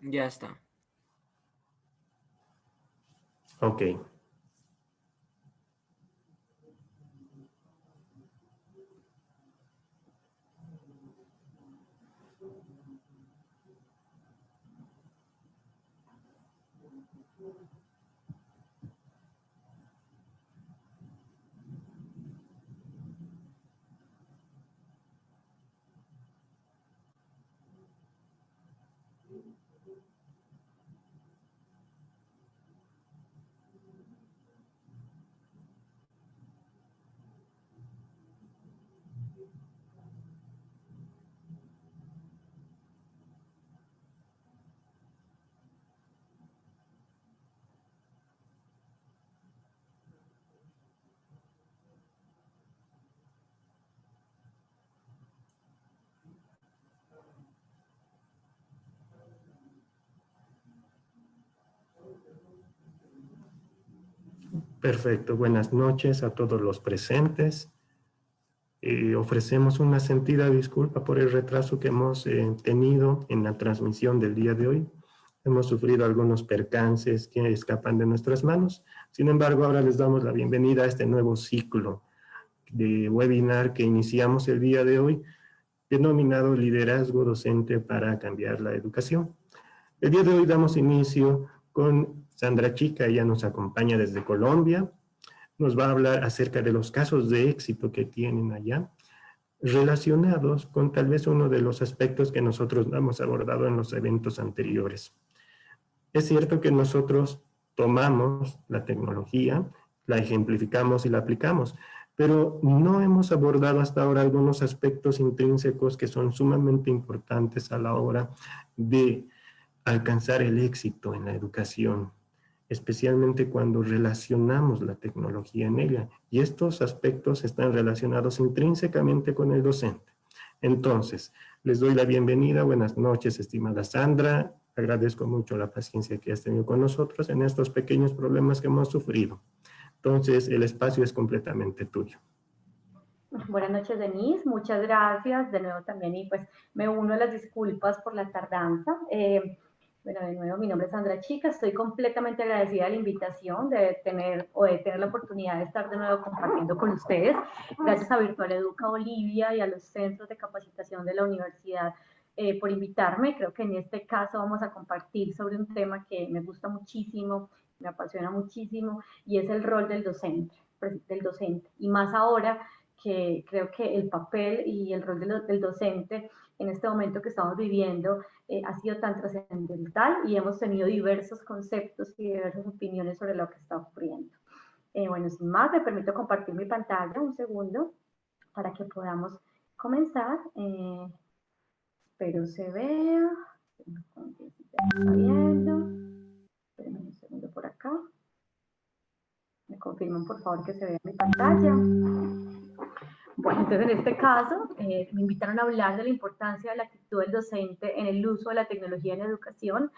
Ya está. Ok. Perfecto. Buenas noches a todos los presentes. Ofrecemos una sentida disculpa por el retraso que hemos tenido en la transmisión del día de hoy. Hemos sufrido algunos percances que escapan de nuestras manos. Sin embargo, ahora les damos la bienvenida a este nuevo ciclo de webinar que iniciamos el día de hoy, denominado Liderazgo Docente para Cambiar la Educación. El día de hoy damos inicio con Sandra Chica. Ella nos acompaña desde Colombia. Nos va a hablar acerca de los casos de éxito que tienen allá, relacionados con tal vez uno de los aspectos que nosotros hemos abordado en los eventos anteriores. Es cierto que nosotros tomamos la tecnología, la ejemplificamos y la aplicamos, pero no hemos abordado hasta ahora algunos aspectos intrínsecos que son sumamente importantes a la hora de alcanzar el éxito en la educación, especialmente cuando relacionamos la tecnología en ella. Y estos aspectos están relacionados intrínsecamente con el docente. Entonces, les doy la bienvenida. Buenas noches, estimada Sandra. Agradezco mucho la paciencia que has tenido con nosotros en estos pequeños problemas que hemos sufrido. Entonces, el espacio es completamente tuyo. Buenas noches, Denise. Muchas gracias de nuevo también. Y pues me uno a las disculpas por la tardanza. Bueno, de nuevo, mi nombre es Sandra Chica. Estoy completamente agradecida de la invitación de tener la oportunidad de estar de nuevo compartiendo con ustedes. Gracias a Virtual Educa Bolivia y a los centros de capacitación de la universidad por invitarme. Creo que en este caso vamos a compartir sobre un tema que me gusta muchísimo, me apasiona muchísimo, y es el rol del docente. Y más ahora que creo que el papel y el rol del docente en este momento que estamos viviendo ha sido tan trascendental y hemos tenido diversos conceptos y diversas opiniones sobre lo que está ocurriendo. Bueno, sin más, me permito compartir mi pantalla un segundo para que podamos comenzar. Espero se vea. Está viendo. Espérenme un segundo por acá. Me confirman, por favor, que se vea mi pantalla. Bueno, entonces en este caso me invitaron a hablar de la importancia de la actitud del docente en el uso de la tecnología en educación.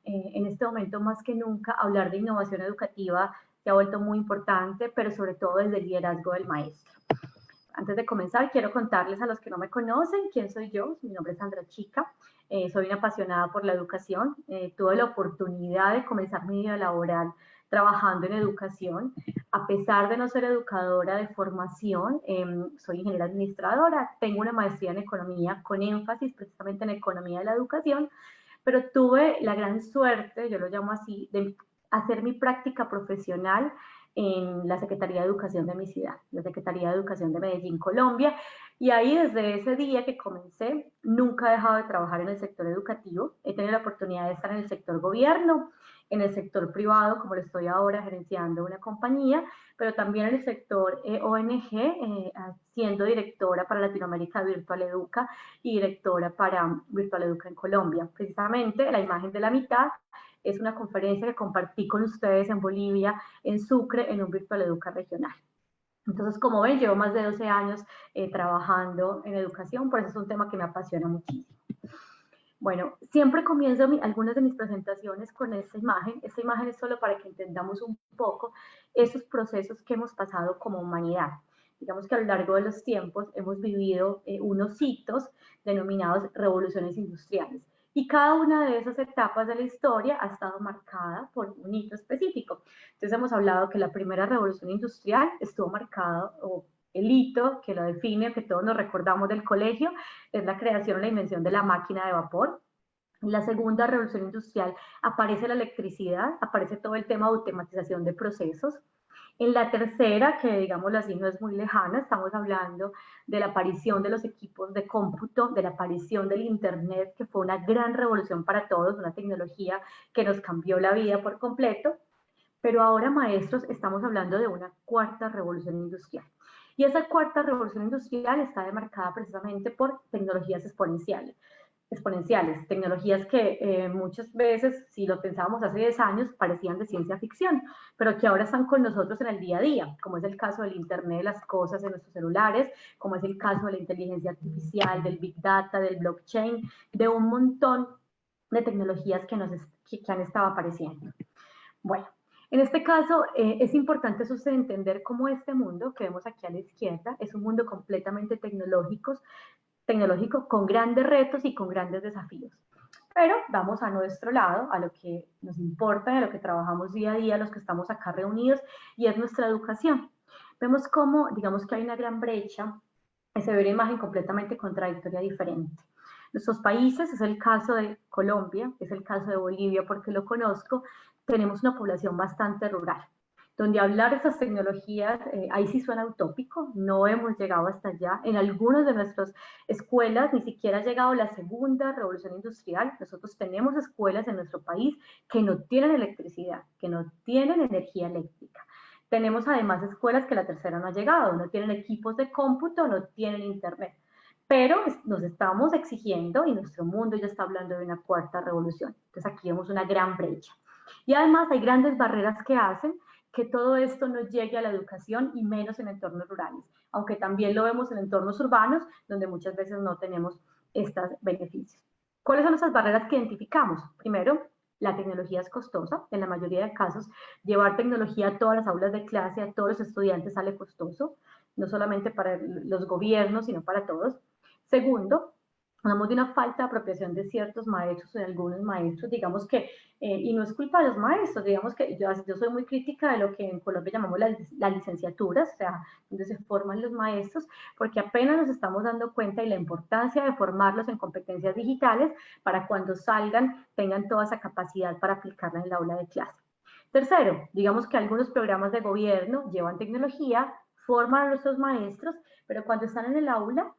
En este momento, más que nunca, hablar de innovación educativa se ha vuelto muy importante, pero sobre todo desde el liderazgo del maestro. Antes de comenzar, quiero contarles a los que no me conocen quién soy yo. Mi nombre es Sandra Chica, soy una apasionada por la educación. Tuve la oportunidad de comenzar mi vida laboral trabajando en educación. A pesar de no ser educadora de formación, soy ingeniera administradora, tengo una maestría en economía con énfasis precisamente en economía de la educación, pero tuve la gran suerte, yo lo llamo así, de hacer mi práctica profesional en la Secretaría de Educación de mi ciudad, la Secretaría de Educación de Medellín, Colombia, y ahí desde ese día que comencé, nunca he dejado de trabajar en el sector educativo, he tenido la oportunidad de estar en el sector gobierno, en el sector privado, como lo estoy ahora gerenciando una compañía, pero también en el sector ONG, siendo directora para Latinoamérica Virtual Educa y directora para Virtual Educa en Colombia. Precisamente la imagen de la mitad es una conferencia que compartí con ustedes en Bolivia, en Sucre, en un Virtual Educa regional. Entonces, como ven, llevo más de 12 años trabajando en educación, por eso es un tema que me apasiona muchísimo. Bueno, siempre comienzo algunas de mis presentaciones con esta imagen. Esta imagen es solo para que entendamos un poco esos procesos que hemos pasado como humanidad. Digamos que a lo largo de los tiempos hemos vivido unos hitos denominados revoluciones industriales. Y cada una de esas etapas de la historia ha estado marcada por un hito específico. Entonces hemos hablado que la primera revolución industrial estuvo marcada, o el hito que lo define, que todos nos recordamos del colegio, es la creación o la invención de la máquina de vapor. En la segunda revolución industrial aparece la electricidad, aparece todo el tema de automatización de procesos. En la tercera, que digámoslo así, no es muy lejana, estamos hablando de la aparición de los equipos de cómputo, de la aparición del Internet, que fue una gran revolución para todos, una tecnología que nos cambió la vida por completo. Pero ahora, maestros, estamos hablando de una cuarta revolución industrial. Y esa cuarta revolución industrial está demarcada precisamente por tecnologías exponenciales, tecnologías que muchas veces, si lo pensábamos hace 10 años, parecían de ciencia ficción, pero que ahora están con nosotros en el día a día, como es el caso del Internet de las cosas en nuestros celulares, como es el caso de la inteligencia artificial, del Big Data, del blockchain, de un montón de tecnologías que han estado apareciendo. Bueno, en este caso es importante entender cómo este mundo que vemos aquí a la izquierda es un mundo completamente tecnológico con grandes retos y con grandes desafíos. Pero vamos a nuestro lado, a lo que nos importa, a lo que trabajamos día a día, los que estamos acá reunidos, y es nuestra educación. Vemos cómo, digamos que hay una gran brecha, se ve una imagen completamente contradictoria, diferente. Nuestros países, es el caso de Colombia, es el caso de Bolivia, porque lo conozco, tenemos una población bastante rural, donde hablar de esas tecnologías, ahí sí suena utópico, no hemos llegado hasta allá. En algunas de nuestras escuelas ni siquiera ha llegado la segunda revolución industrial. Nosotros tenemos escuelas en nuestro país que no tienen electricidad, que no tienen energía eléctrica. Tenemos además escuelas que la tercera no ha llegado, no tienen equipos de cómputo, no tienen internet. Pero nos estamos exigiendo, y nuestro mundo ya está hablando de una cuarta revolución. Entonces aquí vemos una gran brecha. Y además hay grandes barreras que hacen que todo esto no llegue a la educación, y menos en entornos rurales, aunque también lo vemos en entornos urbanos, donde muchas veces no tenemos estos beneficios. ¿Cuáles son esas barreras que identificamos? Primero, la tecnología es costosa. En la mayoría de casos, llevar tecnología a todas las aulas de clase, a todos los estudiantes, sale costoso, no solamente para los gobiernos, sino para todos. Segundo, hablamos de una falta de apropiación de ciertos maestros, de algunos maestros, digamos que, y no es culpa de los maestros, digamos que yo soy muy crítica de lo que en Colombia llamamos las licenciaturas, o sea, donde se forman los maestros, porque apenas nos estamos dando cuenta de la importancia de formarlos en competencias digitales para cuando salgan tengan toda esa capacidad para aplicarla en el aula de clase. Tercero, digamos que algunos programas de gobierno llevan tecnología, forman a nuestros maestros, pero cuando están en el aula,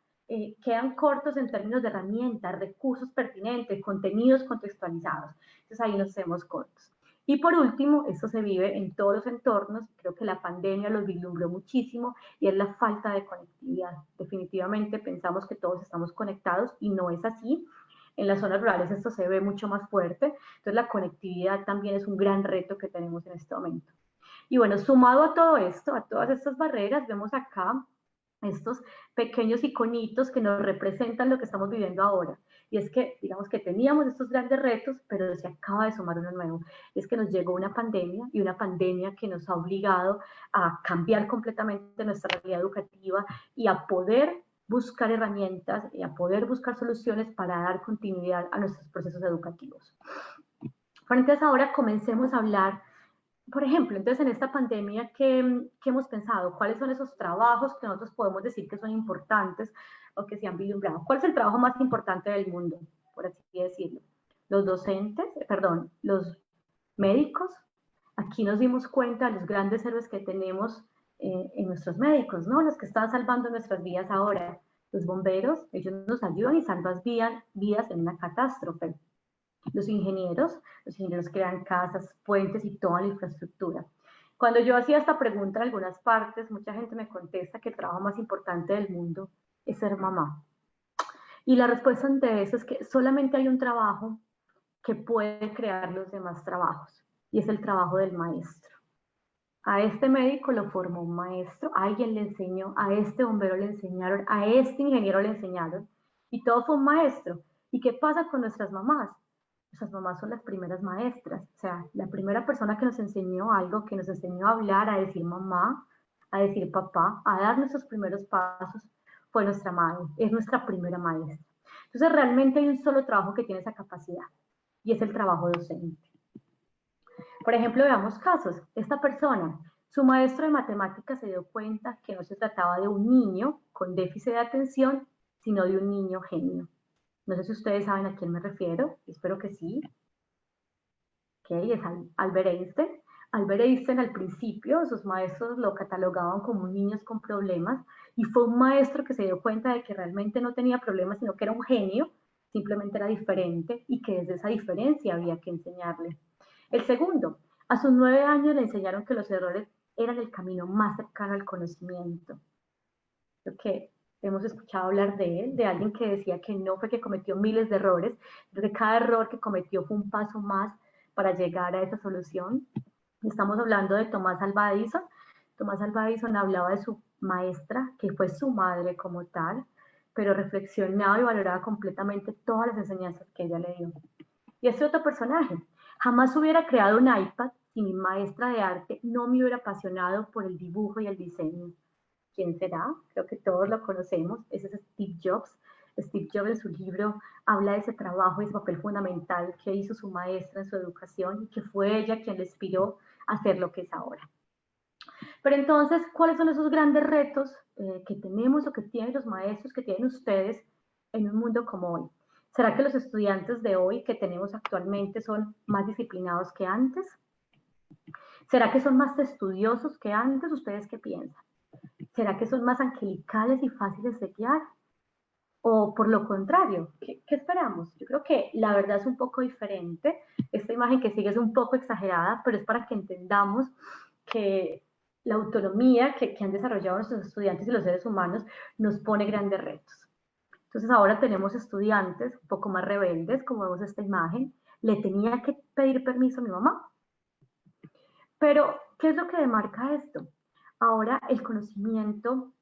quedan cortos en términos de herramientas, recursos pertinentes, contenidos contextualizados. Entonces ahí nos hacemos cortos. Y por último, esto se vive en todos los entornos, creo que la pandemia los vislumbró muchísimo, y es la falta de conectividad. Definitivamente pensamos que todos estamos conectados y no es así. En las zonas rurales esto se ve mucho más fuerte, entonces la conectividad también es un gran reto que tenemos en este momento. Y bueno, sumado a todo esto, a todas estas barreras, vemos acá estos pequeños iconitos que nos representan lo que estamos viviendo ahora. Y es que, digamos que teníamos estos grandes retos, pero se acaba de sumar uno nuevo. Es que nos llegó una pandemia, y una pandemia que nos ha obligado a cambiar completamente nuestra realidad educativa y a poder buscar herramientas y a poder buscar soluciones para dar continuidad a nuestros procesos educativos. Bueno, entonces ahora comencemos a hablar. Por ejemplo, entonces en esta pandemia, ¿qué hemos pensado? ¿Cuáles son esos trabajos que nosotros podemos decir que son importantes o que se han vislumbrado? ¿Cuál es el trabajo más importante del mundo, por así decirlo? Los docentes, los médicos. Aquí nos dimos cuenta de los grandes héroes que tenemos en nuestros médicos, ¿no? Los que están salvando nuestras vidas ahora. Los bomberos, ellos nos ayudan y salvan vidas en una catástrofe. Los ingenieros crean casas, puentes y toda la infraestructura. Cuando yo hacía esta pregunta en algunas partes, mucha gente me contesta que el trabajo más importante del mundo es ser mamá. Y la respuesta ante eso es que solamente hay un trabajo que puede crear los demás trabajos, y es el trabajo del maestro. A este médico lo formó un maestro, a alguien le enseñó, a este bombero le enseñaron, a este ingeniero le enseñaron, y todo fue un maestro. ¿Y qué pasa con nuestras mamás? Nuestras mamás son las primeras maestras, o sea, la primera persona que nos enseñó algo, que nos enseñó a hablar, a decir mamá, a decir papá, a dar nuestros primeros pasos, fue nuestra madre, es nuestra primera maestra. Entonces, realmente hay un solo trabajo que tiene esa capacidad, y es el trabajo docente. Por ejemplo, veamos casos. Esta persona, su maestro de matemáticas se dio cuenta que no se trataba de un niño con déficit de atención, sino de un niño genio. No sé si ustedes saben a quién me refiero, espero que sí. Ok, es Albert Einstein. Albert Einstein al principio, sus maestros lo catalogaban como niños con problemas, y fue un maestro que se dio cuenta de que realmente no tenía problemas, sino que era un genio, simplemente era diferente, y que desde esa diferencia había que enseñarle. El segundo, a sus 9 años le enseñaron que los errores eran el camino más cercano al conocimiento. Creo que hemos escuchado hablar de él, de alguien que decía que no fue que cometió miles de errores, pero que cada error que cometió fue un paso más para llegar a esa solución. Estamos hablando de Tomás Alva Edison. Tomás Alva Edison hablaba de su maestra, que fue su madre como tal, pero reflexionaba y valoraba completamente todas las enseñanzas que ella le dio. Y este otro personaje, jamás hubiera creado un iPad si mi maestra de arte no me hubiera apasionado por el dibujo y el diseño. ¿Quién será? Creo que todos lo conocemos, ese es Steve Jobs. Steve Jobs en su libro habla de ese trabajo y ese papel fundamental que hizo su maestra en su educación y que fue ella quien le inspiró a hacer lo que es ahora. Pero entonces, ¿cuáles son esos grandes retos que tenemos o que tienen los maestros, que tienen ustedes en un mundo como hoy? ¿Será que los estudiantes de hoy que tenemos actualmente son más disciplinados que antes? ¿Será que son más estudiosos que antes? ¿Ustedes qué piensan? ¿Será que son más angelicales y fáciles de guiar? ¿O por lo contrario? ¿Qué esperamos? Yo creo que la verdad es un poco diferente. Esta imagen que sigue es un poco exagerada, pero es para que entendamos que la autonomía que han desarrollado nuestros estudiantes y los seres humanos nos pone grandes retos. Entonces ahora tenemos estudiantes un poco más rebeldes, como vemos esta imagen. Le tenía que pedir permiso a mi mamá. Pero, ¿qué es lo que demarca esto? Ahora el conocimiento,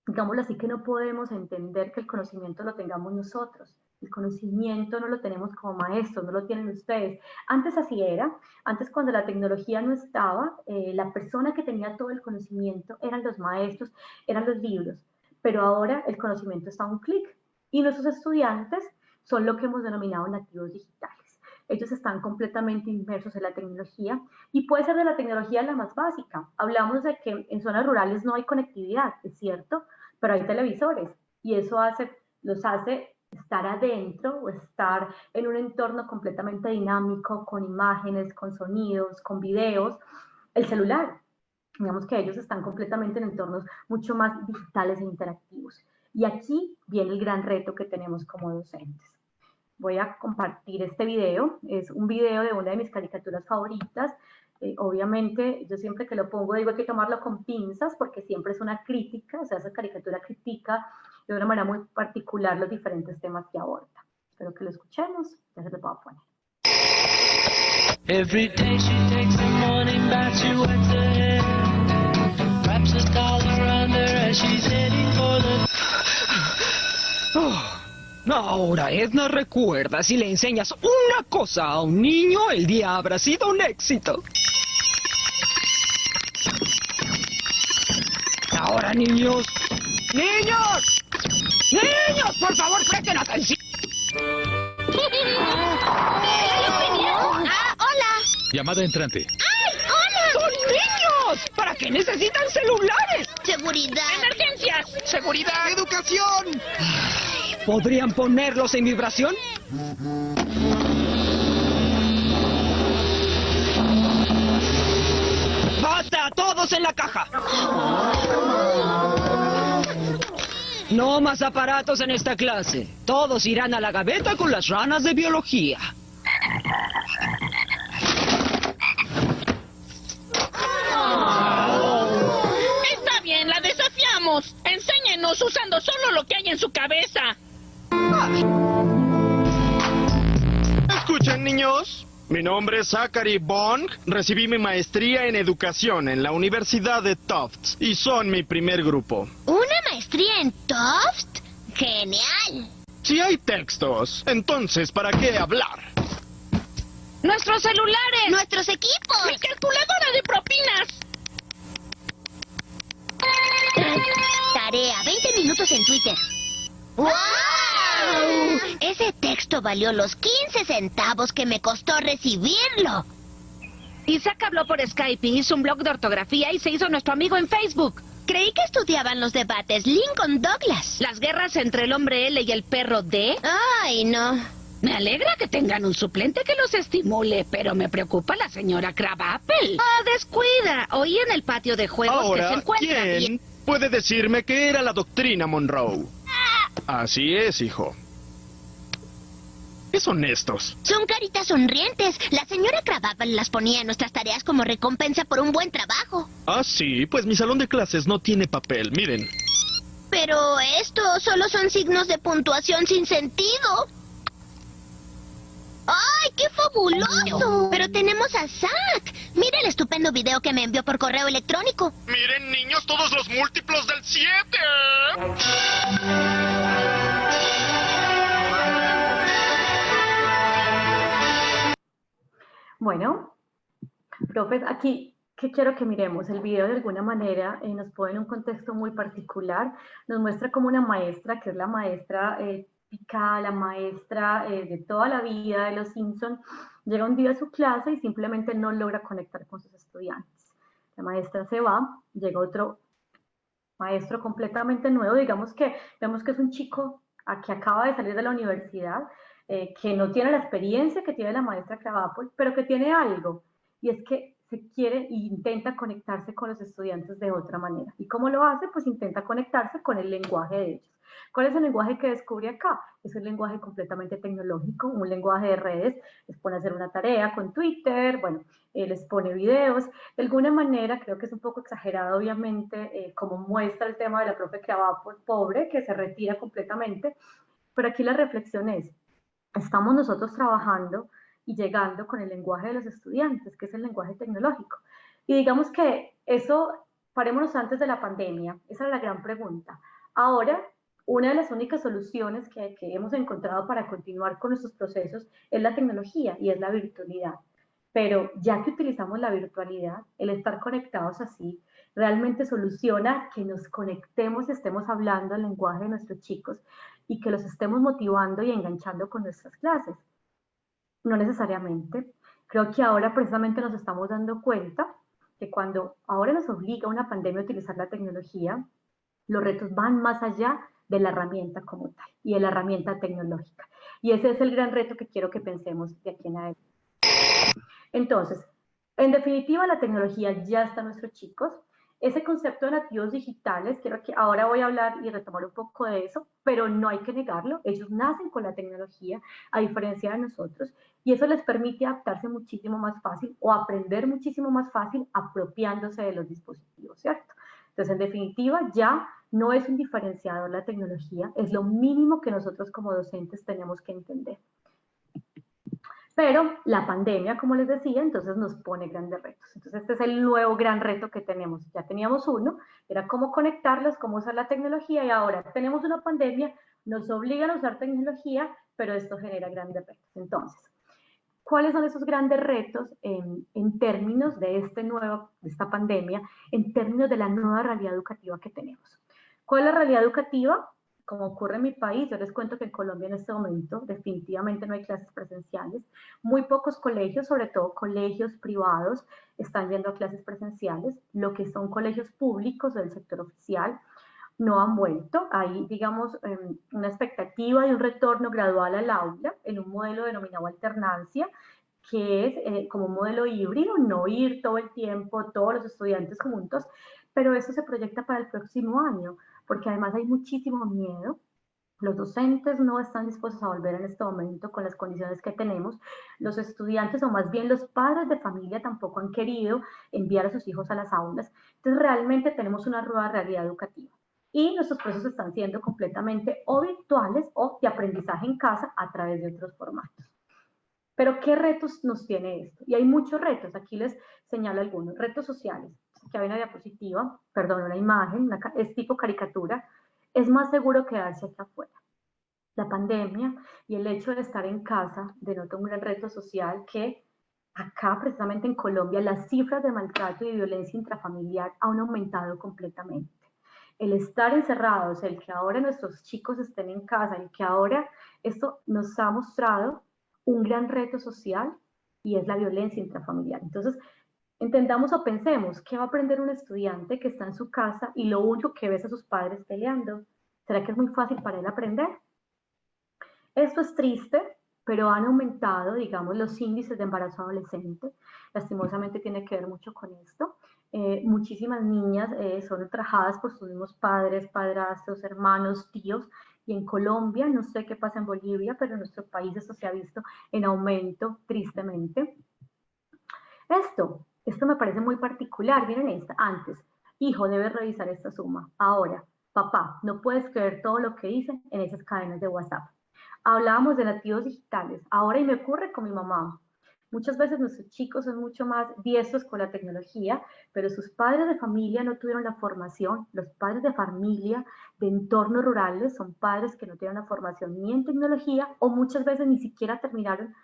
digámoslo así, que no podemos entender que el conocimiento lo tengamos nosotros. El conocimiento no lo tenemos como maestros, no lo tienen ustedes. Antes así era, antes cuando la tecnología no estaba, la persona que tenía todo el conocimiento eran los maestros, eran los libros, pero ahora el conocimiento está a un clic y nuestros estudiantes son lo que hemos denominado nativos digitales. Ellos están completamente inmersos en la tecnología y puede ser de la tecnología la más básica. Hablamos de que en zonas rurales no hay conectividad, es cierto, pero hay televisores y eso los hace estar adentro o estar en un entorno completamente dinámico, con imágenes, con sonidos, con videos. El celular, digamos que ellos están completamente en entornos mucho más digitales e interactivos. Y aquí viene el gran reto que tenemos como docentes. Voy a compartir este video, es un video de una de mis caricaturas favoritas. Obviamente, yo siempre que lo pongo digo hay que tomarlo con pinzas porque siempre es una crítica, o sea, esa caricatura critica de una manera muy particular los diferentes temas que aborda. Espero que lo escuchemos, ya se lo voy a poner. Every day she takes the morning bath, she wets her hair, wraps a towel around her as she's heading for the... Ahora Edna recuerda, si le enseñas una cosa a un niño, el día habrá sido un éxito. Ahora, niños. ¡Niños! ¡Niños! ¡Por favor, presten atención! Hola. Llamada entrante. ¡Ay, hola! ¡Son niños! ¿Para qué necesitan celulares? Seguridad. ¡Emergencias! ¡Seguridad! ¡Educación! ¿Podrían ponerlos en vibración? ¡Basta! ¡Todos en la caja! No más aparatos en esta clase. Todos irán a la gaveta con las ranas de biología. Está bien, la desafiamos. Enséñenos usando solo lo que hay en su cabeza. Escuchen, niños. Mi nombre es Zachary Bong. Recibí mi maestría en educación en la Universidad de Tufts y son mi primer grupo. ¿Una maestría en Tufts? ¡Genial! Si hay textos, entonces ¿para qué hablar? ¡Nuestros celulares! ¡Nuestros equipos! ¡Mi calculadora de propinas! Tarea, 20 minutos en Twitter. ¡Wow! Ese texto valió los 15 centavos que me costó recibirlo. Isaac habló por Skype y hizo un blog de ortografía y se hizo nuestro amigo en Facebook. Creí que estudiaban los debates Lincoln-Douglas. Las guerras entre el hombre L y el perro D. Ay, no. Me alegra que tengan un suplente que los estimule, pero me preocupa la señora Crabapple. Ah, descuida. Oí en el patio de juegos que se Ahora, encuentra ¿quién bien. puede decirme qué era la doctrina Monroe? Así es, hijo. ¿Qué son estos? Son caritas sonrientes. La señora Crabapple las ponía en nuestras tareas como recompensa por un buen trabajo. Ah, sí, pues mi salón de clases no tiene papel, miren. Pero estos solo son signos de puntuación sin sentido. ¡Ay, qué fabuloso! Pero tenemos a Zack. Mira el estupendo video que me envió por correo electrónico. Miren, niños, todos los múltiplos del 7. Bueno, profes, aquí, ¿qué quiero que miremos? El video de alguna manera nos pone en un contexto muy particular, nos muestra como una maestra, que es la maestra típica, la maestra de toda la vida de los Simpson, llega un día a su clase y simplemente no logra conectar con sus estudiantes. La maestra se va, llega otro maestro completamente nuevo, digamos que vemos que es un chico que acaba de salir de la universidad, que no tiene la experiencia que tiene la maestra Crabapple, pero que tiene algo, y es que se quiere e intenta conectarse con los estudiantes de otra manera. ¿Y cómo lo hace? Pues intenta conectarse con el lenguaje de ellos. ¿Cuál es el lenguaje que descubre acá? Es un lenguaje completamente tecnológico, un lenguaje de redes, les pone a hacer una tarea con Twitter, bueno, les pone videos. De alguna manera, creo que es un poco exagerado, obviamente, como muestra el tema de la profe Crabapple, pobre, que se retira completamente, pero aquí la reflexión es, estamos nosotros trabajando y llegando con el lenguaje de los estudiantes, que es el lenguaje tecnológico. Y digamos que eso, parémonos antes de la pandemia, esa era la gran pregunta. Ahora, una de las únicas soluciones que hemos encontrado para continuar con nuestros procesos es la tecnología y es la virtualidad. Pero ya que utilizamos la virtualidad, el estar conectados así, realmente soluciona que nos conectemos y estemos hablando el lenguaje de nuestros chicos y que los estemos motivando y enganchando con nuestras clases. No necesariamente. Creo que ahora precisamente nos estamos dando cuenta que cuando ahora nos obliga una pandemia a utilizar la tecnología, los retos van más allá de la herramienta como tal y de la herramienta tecnológica. Y ese es el gran reto que quiero que pensemos de aquí en adelante. Entonces, en definitiva, la tecnología ya está en nuestros chicos. Ese concepto de nativos digitales, quiero que ahora voy a hablar y retomar un poco de eso, pero no hay que negarlo, ellos nacen con la tecnología, a diferencia de nosotros, y eso les permite adaptarse muchísimo más fácil o aprender muchísimo más fácil apropiándose de los dispositivos, ¿cierto? Entonces, en definitiva, ya no es un diferenciador la tecnología, es lo mínimo que nosotros como docentes tenemos que entender. Pero la pandemia, como les decía, entonces nos pone grandes retos. Entonces este es el nuevo gran reto que tenemos. Ya teníamos uno, era cómo conectarlos, cómo usar la tecnología, y ahora tenemos una pandemia, nos obligan a usar tecnología, pero esto genera grandes retos. Entonces, ¿cuáles son esos grandes retos en términos de esta pandemia, en términos de la nueva realidad educativa que tenemos? ¿Cuál es la realidad educativa? Como ocurre en mi país, yo les cuento que en Colombia en este momento definitivamente no hay clases presenciales. Muy pocos colegios, sobre todo colegios privados, están yendo a clases presenciales. Lo que son colegios públicos del sector oficial no han vuelto. Hay, digamos, una expectativa de un retorno gradual al aula en un modelo denominado alternancia, que es como un modelo híbrido, no ir todo el tiempo, todos los estudiantes juntos, pero eso se proyecta para el próximo año, porque además hay muchísimo miedo. Los docentes no están dispuestos a volver en este momento con las condiciones que tenemos. Los estudiantes, o más bien los padres de familia, tampoco han querido enviar a sus hijos a las aulas. Entonces, realmente tenemos una nueva realidad educativa. Y nuestros procesos están siendo completamente o virtuales o de aprendizaje en casa a través de otros formatos. Pero, ¿qué retos nos tiene esto? Y hay muchos retos. Aquí les señalo algunos. Retos sociales. Que hay una diapositiva, perdón, una imagen, es tipo caricatura. Es más seguro quedarse aquí afuera. La pandemia y el hecho de estar en casa denota un gran reto social que acá, precisamente en Colombia, las cifras de maltrato y violencia intrafamiliar han aumentado completamente. El estar encerrados, el que ahora nuestros chicos estén en casa, el que ahora esto nos ha mostrado un gran reto social y es la violencia intrafamiliar. Entonces, entendamos o pensemos, ¿qué va a aprender un estudiante que está en su casa y lo único que ve es a sus padres peleando? ¿Será que es muy fácil para él aprender? Esto es triste, pero han aumentado, digamos, los índices de embarazo adolescente. Lastimosamente tiene que ver mucho con esto. Muchísimas niñas son ultrajadas por sus mismos padres, padrastros, hermanos, tíos. Y en Colombia, no sé qué pasa en Bolivia, pero en nuestro país esto se ha visto en aumento, tristemente. Esto me parece muy particular. Miren esta, antes, hijo, debes revisar esta suma. Ahora, papá, no puedes creer todo lo que dicen en esas cadenas de WhatsApp. Hablábamos de nativos digitales, ahora y me ocurre con mi mamá. Muchas veces nuestros chicos son mucho más diestros con la tecnología, pero sus padres de familia no tuvieron la formación. Los padres de familia de entornos rurales son padres que no tienen la formación ni en tecnología o muchas veces ni siquiera terminaron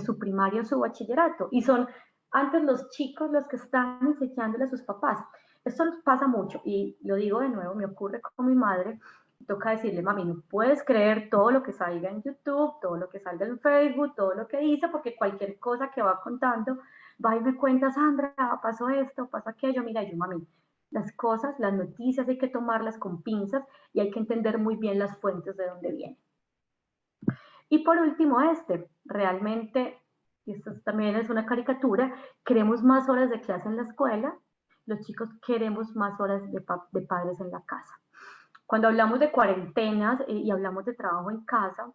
su primaria o su bachillerato. Y son antes los chicos los que están enseñándole a sus papás. Esto nos pasa mucho y lo digo de nuevo, me ocurre con mi madre. Toca decirle, mami, no puedes creer todo lo que salga en YouTube, todo lo que salga en Facebook, todo lo que dice, porque cualquier cosa que va contando, va y me cuenta, Sandra, pasó esto, pasó aquello. Mira, yo, mami, las cosas, las noticias hay que tomarlas con pinzas y hay que entender muy bien las fuentes de dónde vienen. Y por último, realmente, y esto también es una caricatura, queremos más horas de clase en la escuela, los chicos queremos más horas de padres en la casa. Cuando hablamos de cuarentenas y hablamos de trabajo en casa,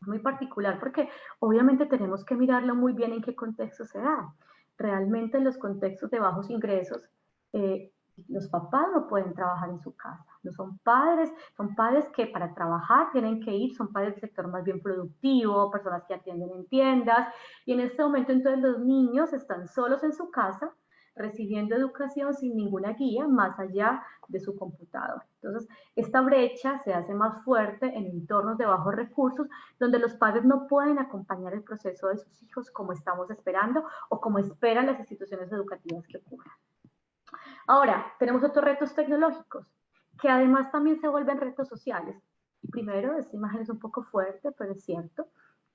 es muy particular porque obviamente tenemos que mirarlo muy bien en qué contexto se da. Realmente en los contextos de bajos ingresos, los papás no pueden trabajar en su casa. No son padres que para trabajar tienen que ir, son padres del sector más bien productivo, personas que atienden en tiendas, y en este momento entonces los niños están solos en su casa, recibiendo educación sin ninguna guía más allá de su computador. Entonces, esta brecha se hace más fuerte en entornos de bajos recursos, donde los padres no pueden acompañar el proceso de sus hijos como estamos esperando o como esperan las instituciones educativas que ocurran. Ahora, tenemos otros retos tecnológicos, que además también se vuelven retos sociales. Primero, esta imagen es un poco fuerte, pero es cierto.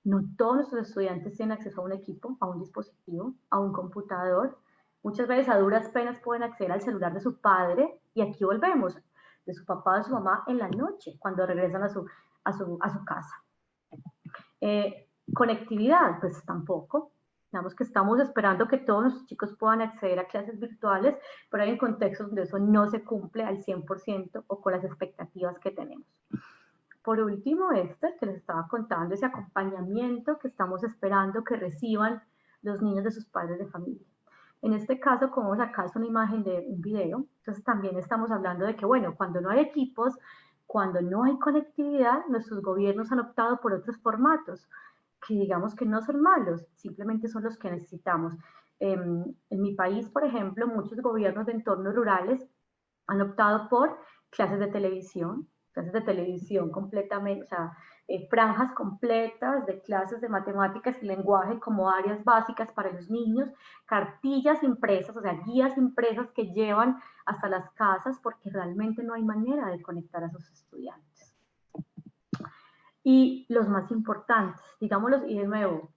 No todos nuestros estudiantes tienen acceso a un equipo, a un dispositivo, a un computador. Muchas veces a duras penas pueden acceder al celular de su padre, y aquí volvemos, de su papá o de su mamá en la noche, cuando regresan a su casa. Conectividad, pues tampoco. Digamos que estamos esperando que todos nuestros chicos puedan acceder a clases virtuales, pero hay contextos donde eso no se cumple al 100% o con las expectativas que tenemos. Por último, que les estaba contando, ese acompañamiento que estamos esperando que reciban los niños de sus padres de familia. En este caso, como vemos acá, es una imagen de un video, entonces también estamos hablando de que, bueno, cuando no hay equipos, cuando no hay conectividad, nuestros gobiernos han optado por otros formatos, que digamos que no son malos, simplemente son los que necesitamos. En mi país, por ejemplo, muchos gobiernos de entornos rurales han optado por clases de televisión completamente, o sea, franjas completas de clases de matemáticas y lenguaje como áreas básicas para los niños, cartillas impresas, o sea, guías impresas que llevan hasta las casas porque realmente no hay manera de conectar a sus estudiantes. Y los más importantes, digámoslos, y de nuevo,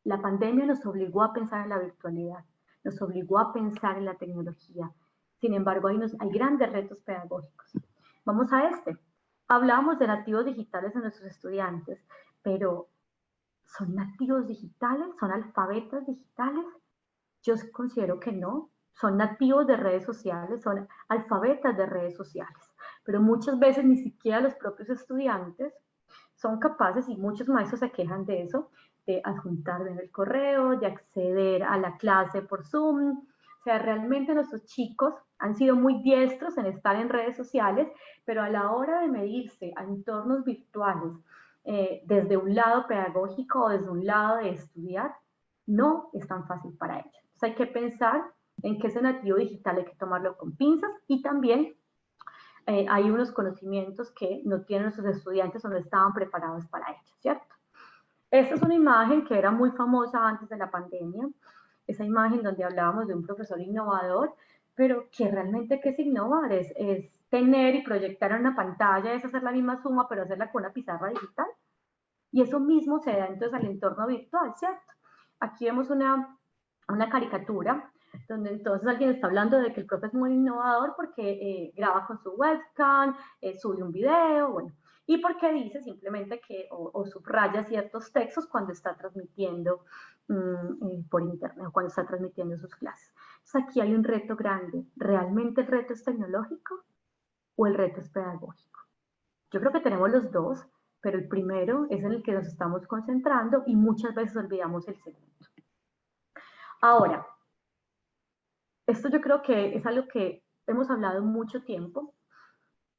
la pandemia nos obligó a pensar en la virtualidad, nos obligó a pensar en la tecnología. Sin embargo, hay grandes retos pedagógicos. Vamos a Hablábamos de nativos digitales en nuestros estudiantes, pero ¿son nativos digitales? ¿Son alfabetas digitales? Yo considero que no. Son nativos de redes sociales, son alfabetas de redes sociales, pero muchas veces ni siquiera los propios estudiantes son capaces, y muchos maestros se quejan de eso, de adjuntar bien el correo, de acceder a la clase por Zoom. O sea, realmente nuestros chicos han sido muy diestros en estar en redes sociales, pero a la hora de medirse a entornos virtuales, desde un lado pedagógico o desde un lado de estudiar, no es tan fácil para ellos. Entonces hay que pensar en que ese nativo digital hay que tomarlo con pinzas, y también hay unos conocimientos que no tienen nuestros estudiantes o no estaban preparados para ellos, ¿cierto? Esta es una imagen que era muy famosa antes de la pandemia, esa imagen donde hablábamos de un profesor innovador, pero que realmente, ¿qué es innovar? Es tener y proyectar en una pantalla es hacer la misma suma, pero hacerla con una pizarra digital. Y eso mismo se da entonces al entorno virtual, ¿cierto? Aquí vemos una caricatura donde entonces alguien está hablando de que el profe es muy innovador porque graba con su webcam, sube un video, bueno, y porque dice simplemente que, o subraya ciertos textos cuando está transmitiendo por internet o cuando está transmitiendo sus clases. Entonces aquí hay un reto grande. ¿Realmente el reto es tecnológico o el reto es pedagógico? Yo creo que tenemos los dos, pero el primero es en el que nos estamos concentrando y muchas veces olvidamos el segundo. Ahora, esto yo creo que es algo que hemos hablado mucho tiempo,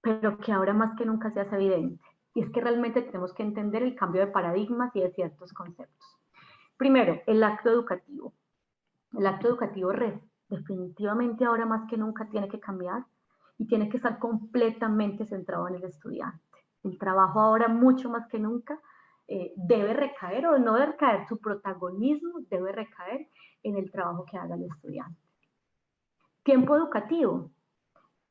pero que ahora más que nunca se hace evidente. Y es que realmente tenemos que entender el cambio de paradigmas y de ciertos conceptos. Primero, el acto educativo. El acto educativo definitivamente ahora más que nunca tiene que cambiar y tiene que estar completamente centrado en el estudiante. El trabajo ahora mucho más que nunca debe recaer, o no debe recaer, su protagonismo debe recaer en el trabajo que haga el estudiante. Tiempo educativo.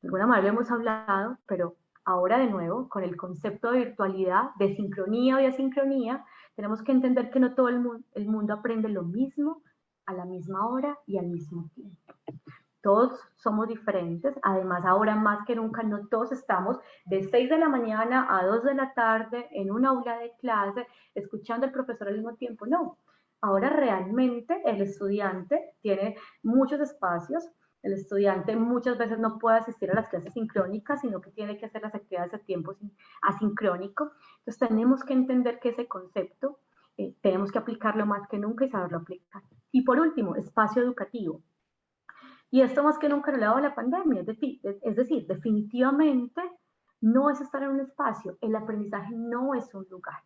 De alguna manera lo hemos hablado, pero ahora de nuevo, con el concepto de virtualidad, de sincronía o de asincronía, tenemos que entender que no todo el mundo aprende lo mismo a la misma hora y al mismo tiempo. Todos somos diferentes, además ahora más que nunca no todos estamos de 6 de la mañana a 2 de la tarde en una aula de clase escuchando al profesor al mismo tiempo, no. Ahora realmente el estudiante tiene muchos espacios, el estudiante muchas veces no puede asistir a las clases sincrónicas, sino que tiene que hacer las actividades a tiempo asincrónico. Entonces tenemos que entender que ese concepto tenemos que aplicarlo más que nunca y saberlo aplicar. Y por último, espacio educativo. Y esto más que nunca lo ha dado la pandemia, es decir, definitivamente no es estar en un espacio, el aprendizaje no es un lugar,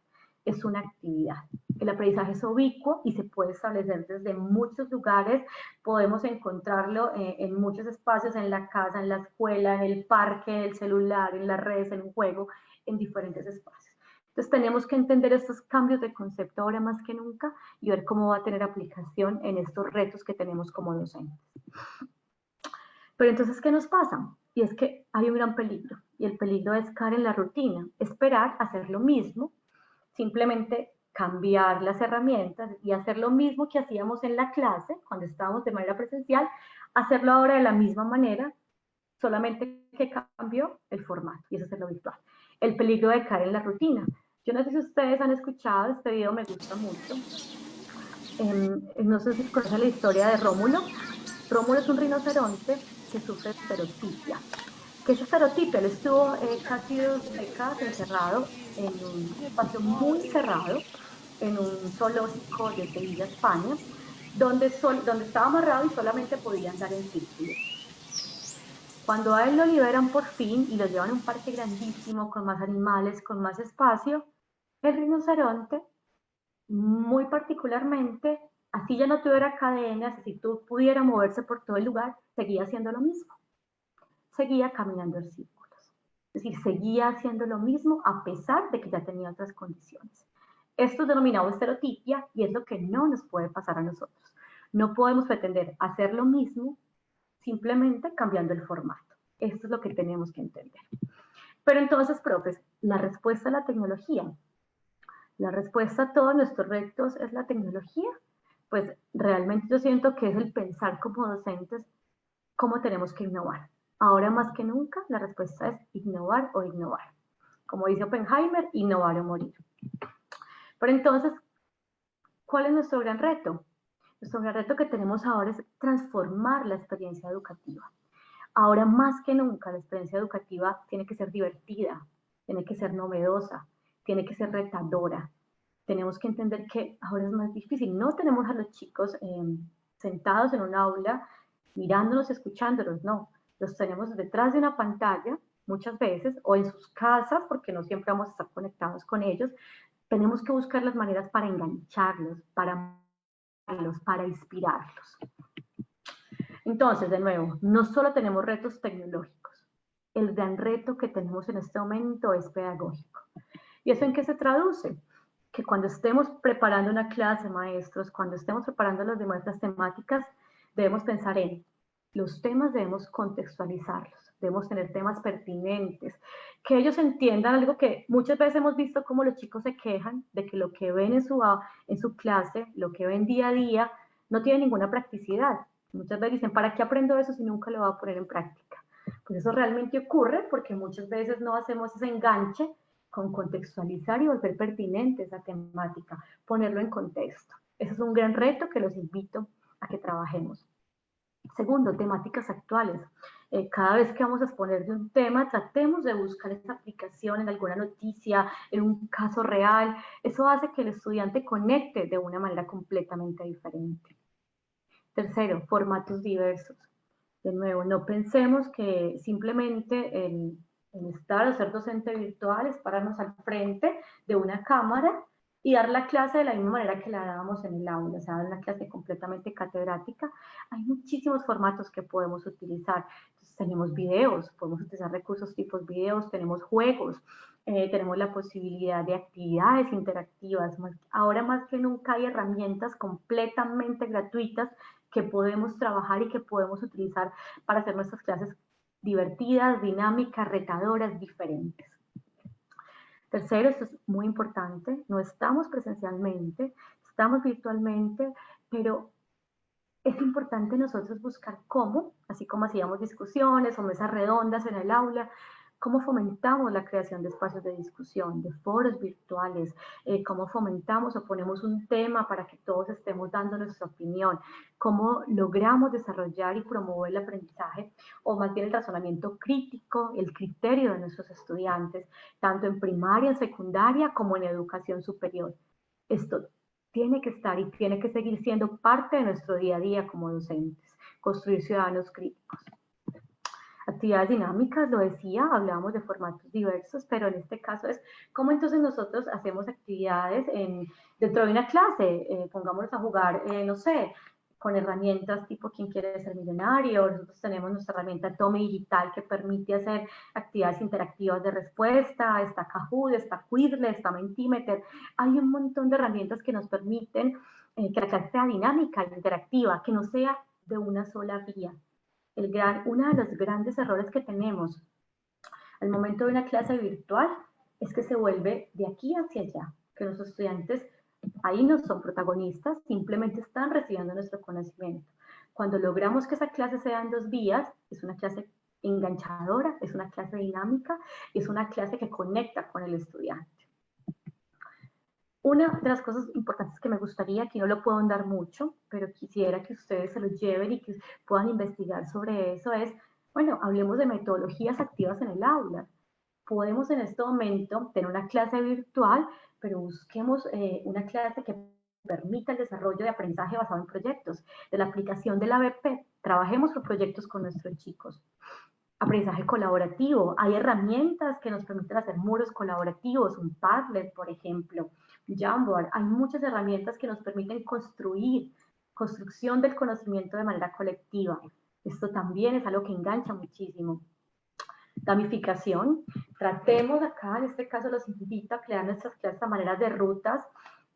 es una actividad. El aprendizaje es ubicuo y se puede establecer desde muchos lugares, podemos encontrarlo en muchos espacios, en la casa, en la escuela, en el parque, en el celular, en las redes, en un juego, en diferentes espacios. Entonces tenemos que entender estos cambios de concepto ahora más que nunca y ver cómo va a tener aplicación en estos retos que tenemos como docentes. Pero entonces, ¿qué nos pasa? Y es que hay un gran peligro, y el peligro es caer en la rutina, esperar hacer lo mismo, simplemente cambiar las herramientas y hacer lo mismo que hacíamos en la clase, cuando estábamos de manera presencial, hacerlo ahora de la misma manera, solamente que cambió el formato, y eso es lo virtual. El peligro de caer en la rutina. Yo no sé si ustedes han escuchado, este video me gusta mucho. No sé si conocen la historia de Rómulo. Rómulo es un rinoceronte que sufre estereotipia. ¿Qué es estereotipia? Él estuvo casi 2 décadas encerrado en un espacio muy cerrado, en un zoológico de Sevilla, España, donde estaba amarrado y solamente podía andar en círculos. Cuando a él lo liberan por fin y lo llevan a un parque grandísimo, con más animales, con más espacio, el rinoceronte, muy particularmente, así ya no tuviera cadenas, así tú pudiera moverse por todo el lugar, seguía haciendo lo mismo. Seguía caminando en círculos. Es decir, seguía haciendo lo mismo a pesar de que ya tenía otras condiciones. Esto es denominado estereotipia y es lo que no nos puede pasar a nosotros. No podemos pretender hacer lo mismo simplemente cambiando el formato. Esto es lo que tenemos que entender. Pero entonces, profes, la respuesta a la tecnología. La respuesta a todos nuestros retos es la tecnología. Pues realmente yo siento que es el pensar como docentes cómo tenemos que innovar. Ahora más que nunca la respuesta es innovar o ignorar. Como dice Oppenheimer, innovar o morir. Pero entonces, ¿cuál es nuestro gran reto? Nuestro gran reto que tenemos ahora es transformar la experiencia educativa. Ahora más que nunca la experiencia educativa tiene que ser divertida, tiene que ser novedosa, tiene que ser retadora. Tenemos que entender que ahora es más difícil. No tenemos a los chicos sentados en un aula mirándonos, escuchándonos, no. Los tenemos detrás de una pantalla muchas veces o en sus casas porque no siempre vamos a estar conectados con ellos. Tenemos que buscar las maneras para engancharlos, para inspirarlos. Entonces, de nuevo, no solo tenemos retos tecnológicos, el gran reto que tenemos en este momento es pedagógico. ¿Y eso en qué se traduce? Que cuando estemos preparando una clase, maestros, cuando estemos preparando las temáticas, debemos pensar en los temas, debemos contextualizarlos, debemos tener temas pertinentes, que ellos entiendan algo que muchas veces hemos visto como los chicos se quejan de que lo que ven en su clase, lo que ven día a día, no tiene ninguna practicidad. Muchas veces dicen, ¿para qué aprendo eso si nunca lo voy a poner en práctica? Pues eso realmente ocurre porque muchas veces no hacemos ese enganche con contextualizar y volver pertinente esa temática, ponerlo en contexto. Ese es un gran reto que los invito a que trabajemos. Segundo, temáticas actuales. Cada vez que vamos a exponer de un tema, tratemos de buscar esa aplicación en alguna noticia, en un caso real. Eso hace que el estudiante conecte de una manera completamente diferente. Tercero, formatos diversos. De nuevo, no pensemos que simplemente el estar o ser docente virtual es pararnos al frente de una cámara y dar la clase de la misma manera que la dábamos en el aula, o sea, dar una clase completamente catedrática. Hay muchísimos formatos que podemos utilizar. Entonces, tenemos videos, podemos utilizar recursos tipos videos, tenemos juegos, tenemos la posibilidad de actividades interactivas. Ahora más que nunca hay herramientas completamente gratuitas que podemos trabajar y que podemos utilizar para hacer nuestras clases divertidas, dinámicas, retadoras, diferentes. Tercero, esto es muy importante, no estamos presencialmente, estamos virtualmente, pero es importante nosotros buscar cómo, así como hacíamos discusiones o mesas redondas en el aula, cómo fomentamos la creación de espacios de discusión, de foros virtuales, cómo fomentamos o ponemos un tema para que todos estemos dando nuestra opinión, cómo logramos desarrollar y promover el aprendizaje, o más bien el razonamiento crítico, el criterio de nuestros estudiantes, tanto en primaria, en secundaria, como en educación superior. Esto tiene que estar y tiene que seguir siendo parte de nuestro día a día como docentes, construir ciudadanos críticos. Actividades dinámicas, lo decía, hablábamos de formatos diversos, pero en este caso es cómo entonces nosotros hacemos actividades dentro de una clase, pongámonos a jugar, no sé, con herramientas tipo ¿Quién quiere ser millonario? Nosotros tenemos nuestra herramienta Tome Digital que permite hacer actividades interactivas de respuesta, está Kahoot, está Quizlet, está Mentimeter, hay un montón de herramientas que nos permiten que la clase sea dinámica e interactiva, que no sea de una sola vía. Uno de los grandes errores que tenemos al momento de una clase virtual es que se vuelve de aquí hacia allá, que los estudiantes ahí no son protagonistas, simplemente están recibiendo nuestro conocimiento. Cuando logramos que esa clase sea en dos vías, es una clase enganchadora, es una clase dinámica, es una clase que conecta con el estudiante. Una de las cosas importantes que me gustaría, aquí no lo puedo andar mucho, pero quisiera que ustedes se lo lleven y que puedan investigar sobre eso, es, bueno, hablemos de metodologías activas en el aula. Podemos en este momento tener una clase virtual, pero busquemos una clase que permita el desarrollo de aprendizaje basado en proyectos, de la aplicación de la ABP. Trabajemos por proyectos con nuestros chicos. Aprendizaje colaborativo. Hay herramientas que nos permiten hacer muros colaborativos, un Padlet, por ejemplo, Jamboard. Hay muchas herramientas que nos permiten construcción del conocimiento de manera colectiva. Esto también es algo que engancha muchísimo. Gamificación. Tratemos acá, en este caso los invito a crear nuestras clases a manera de rutas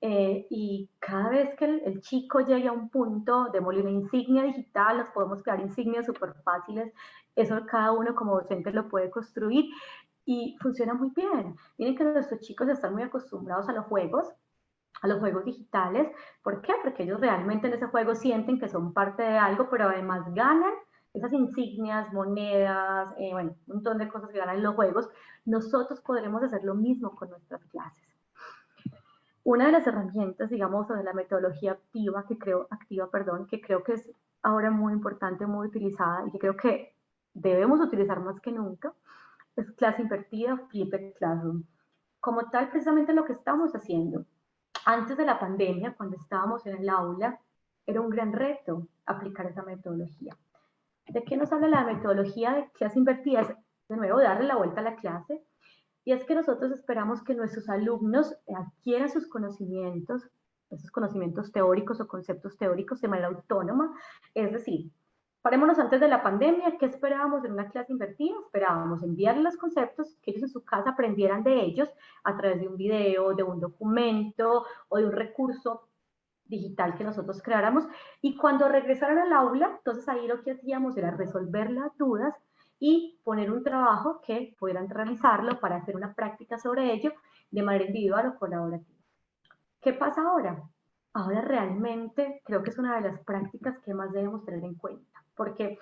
y cada vez que el chico llegue a un punto, démosle una insignia digital, nos podemos crear insignias súper fáciles, eso cada uno como docente lo puede construir y funciona muy bien. Miren que nuestros chicos están muy acostumbrados a los juegos digitales. ¿Por qué? Porque ellos realmente en ese juego sienten que son parte de algo, pero además ganan esas insignias, monedas, bueno, un montón de cosas que ganan en los juegos. Nosotros podremos hacer lo mismo con nuestras clases. Una de las herramientas, digamos, de la metodología activa, que creo que es ahora muy importante, muy utilizada y que creo que debemos utilizar más que nunca, es clase invertida, Flipped Classroom. Como tal, precisamente lo que estamos haciendo. Antes de la pandemia, cuando estábamos en el aula, era un gran reto aplicar esa metodología. ¿De qué nos habla la metodología de clase invertida? Es, de nuevo, darle la vuelta a la clase. Y es que nosotros esperamos que nuestros alumnos adquieran sus conocimientos, esos conocimientos teóricos o conceptos teóricos de manera autónoma. Es decir, parémonos antes de la pandemia, ¿qué esperábamos en una clase invertida? Esperábamos enviarles los conceptos, que ellos en su casa aprendieran de ellos a través de un video, de un documento o de un recurso digital que nosotros creáramos. Y cuando regresaran al aula, entonces ahí lo que hacíamos era resolver las dudas y poner un trabajo que pudieran realizarlo para hacer una práctica sobre ello de manera individual o colaborativa. ¿Qué pasa ahora? Ahora realmente creo que es una de las prácticas que más debemos tener en cuenta, porque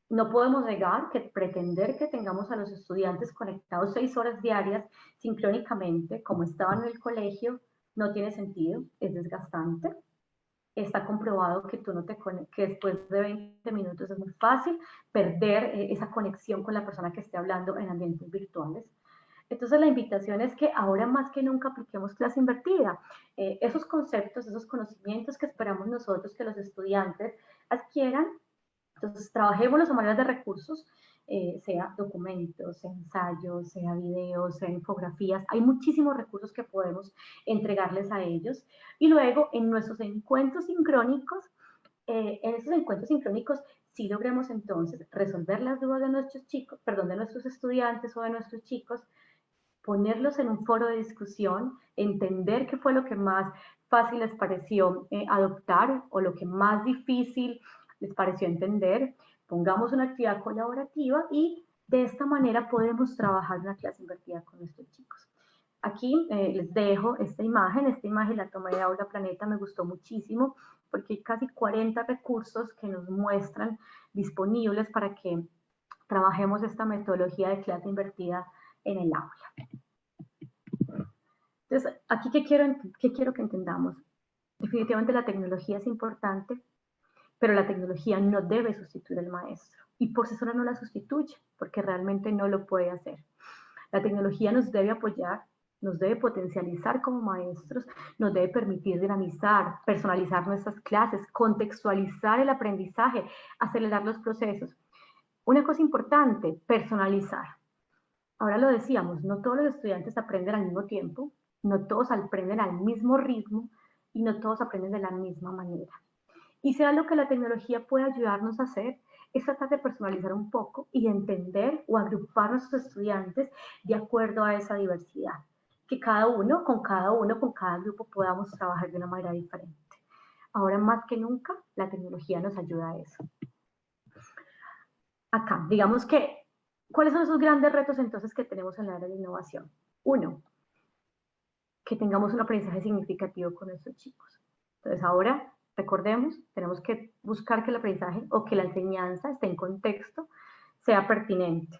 no podemos negar que pretender que tengamos a los estudiantes conectados 6 horas diarias sincrónicamente, como estaban en el colegio, no tiene sentido, es desgastante. Está comprobado que que después de 20 minutos es muy fácil perder esa conexión con la persona que esté hablando en ambientes virtuales. Entonces la invitación es que ahora más que nunca apliquemos clase invertida. Esos conceptos, esos conocimientos que esperamos nosotros que los estudiantes adquieran. Entonces trabajémoslos a manera de recursos, sea documentos, sea ensayos, sea videos, sea infografías. Hay muchísimos recursos que podemos entregarles a ellos. Y luego en nuestros encuentros sincrónicos, sí logremos entonces resolver las dudas de nuestros chicos, perdón, de nuestros estudiantes o de nuestros chicos, ponerlos en un foro de discusión, entender qué fue lo que más fácil les pareció adoptar o lo que más difícil les pareció entender, pongamos una actividad colaborativa y de esta manera podemos trabajar una clase invertida con nuestros chicos. Aquí les dejo esta imagen la tomé de Aula Planeta, me gustó muchísimo porque hay casi 40 recursos que nos muestran disponibles para que trabajemos esta metodología de clase invertida en el aula. Entonces, aquí, ¿qué quiero que entendamos? Definitivamente la tecnología es importante, pero la tecnología no debe sustituir al maestro. Y por sí sola no la sustituye, porque realmente no lo puede hacer. La tecnología nos debe apoyar, nos debe potencializar como maestros, nos debe permitir dinamizar, personalizar nuestras clases, contextualizar el aprendizaje, acelerar los procesos. Una cosa importante, personalizar. Ahora lo decíamos, no todos los estudiantes aprenden al mismo tiempo, no todos aprenden al mismo ritmo y no todos aprenden de la misma manera. Y sea lo que la tecnología puede ayudarnos a hacer, es tratar de personalizar un poco y entender o agrupar a nuestros estudiantes de acuerdo a esa diversidad. Que con cada grupo podamos trabajar de una manera diferente. Ahora más que nunca, la tecnología nos ayuda a eso. Acá, digamos que, ¿cuáles son esos grandes retos entonces que tenemos en la área de innovación? Uno, que tengamos un aprendizaje significativo con nuestros chicos. Entonces ahora, recordemos, tenemos que buscar que el aprendizaje o que la enseñanza esté en contexto, sea pertinente.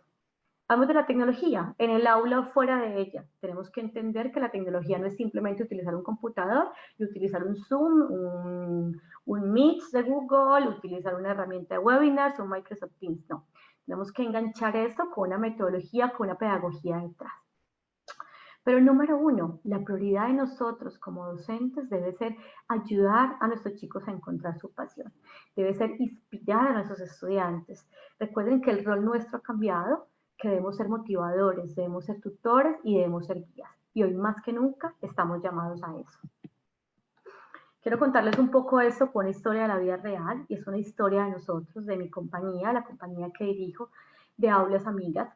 Hablamos de la tecnología, en el aula o fuera de ella. Tenemos que entender que la tecnología no es simplemente utilizar un computador y utilizar un Zoom, un Meet de Google, utilizar una herramienta de webinars, un Microsoft Teams, no. Tenemos que enganchar esto con una metodología, con una pedagogía detrás. Pero número uno, la prioridad de nosotros como docentes debe ser ayudar a nuestros chicos a encontrar su pasión. Debe ser inspirar a nuestros estudiantes. Recuerden que el rol nuestro ha cambiado, que debemos ser motivadores, debemos ser tutores y debemos ser guías. Y hoy más que nunca estamos llamados a eso. Quiero contarles un poco esto con una historia de la vida real, y es una historia de nosotros, de mi compañía, la compañía que dirijo, de Aulas Amigas,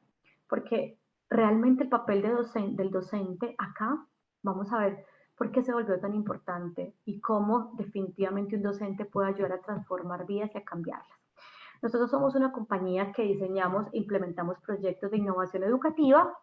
porque realmente el papel del docente acá, vamos a ver por qué se volvió tan importante y cómo definitivamente un docente puede ayudar a transformar vidas y a cambiarlas. Nosotros somos una compañía que diseñamos e implementamos proyectos de innovación educativa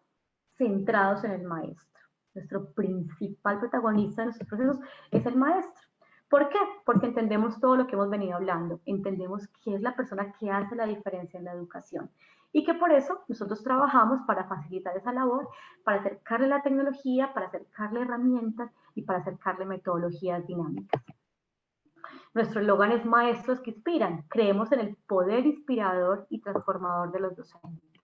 centrados en el maestro. Nuestro principal protagonista de nuestros procesos es el maestro. ¿Por qué? Porque entendemos todo lo que hemos venido hablando. Entendemos que es la persona que hace la diferencia en la educación. Y que por eso nosotros trabajamos para facilitar esa labor, para acercarle la tecnología, para acercarle herramientas y para acercarle metodologías dinámicas. Nuestro eslogan es Maestros que Inspiran. Creemos en el poder inspirador y transformador de los docentes.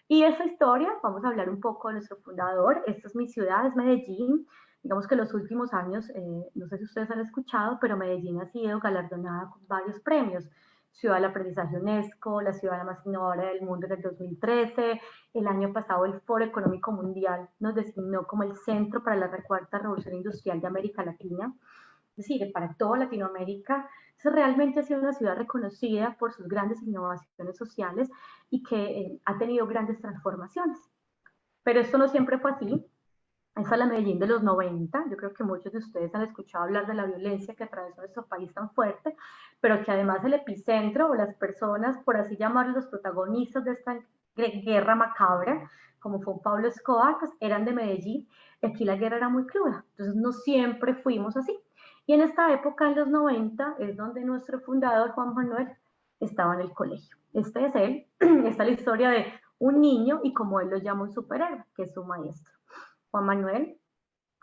Y esa historia, vamos a hablar un poco de nuestro fundador. Esta es mi ciudad, es Medellín. Digamos que en los últimos años, no sé si ustedes han escuchado, pero Medellín ha sido galardonada con varios premios. Ciudad del Aprendizaje UNESCO, la ciudad más innovadora del mundo en el 2013. El año pasado el Foro Económico Mundial nos designó como el centro para la cuarta revolución industrial de América Latina. Es decir, para toda Latinoamérica. Entonces, realmente ha sido una ciudad reconocida por sus grandes innovaciones sociales y que ha tenido grandes transformaciones. Pero esto no siempre fue así. Esa es la Medellín de los 90. Yo creo que muchos de ustedes han escuchado hablar de la violencia que atravesó nuestro país tan fuerte, pero que además el epicentro o las personas, por así llamarlos, los protagonistas de esta guerra macabra, como fue Pablo Escobar, pues eran de Medellín, y aquí la guerra era muy cruda. Entonces no siempre fuimos así. Y en esta época, en los 90, es donde nuestro fundador, Juan Manuel, estaba en el colegio. Este es él, esta es la historia de un niño y como él lo llama un superhéroe, que es su maestro. Juan Manuel,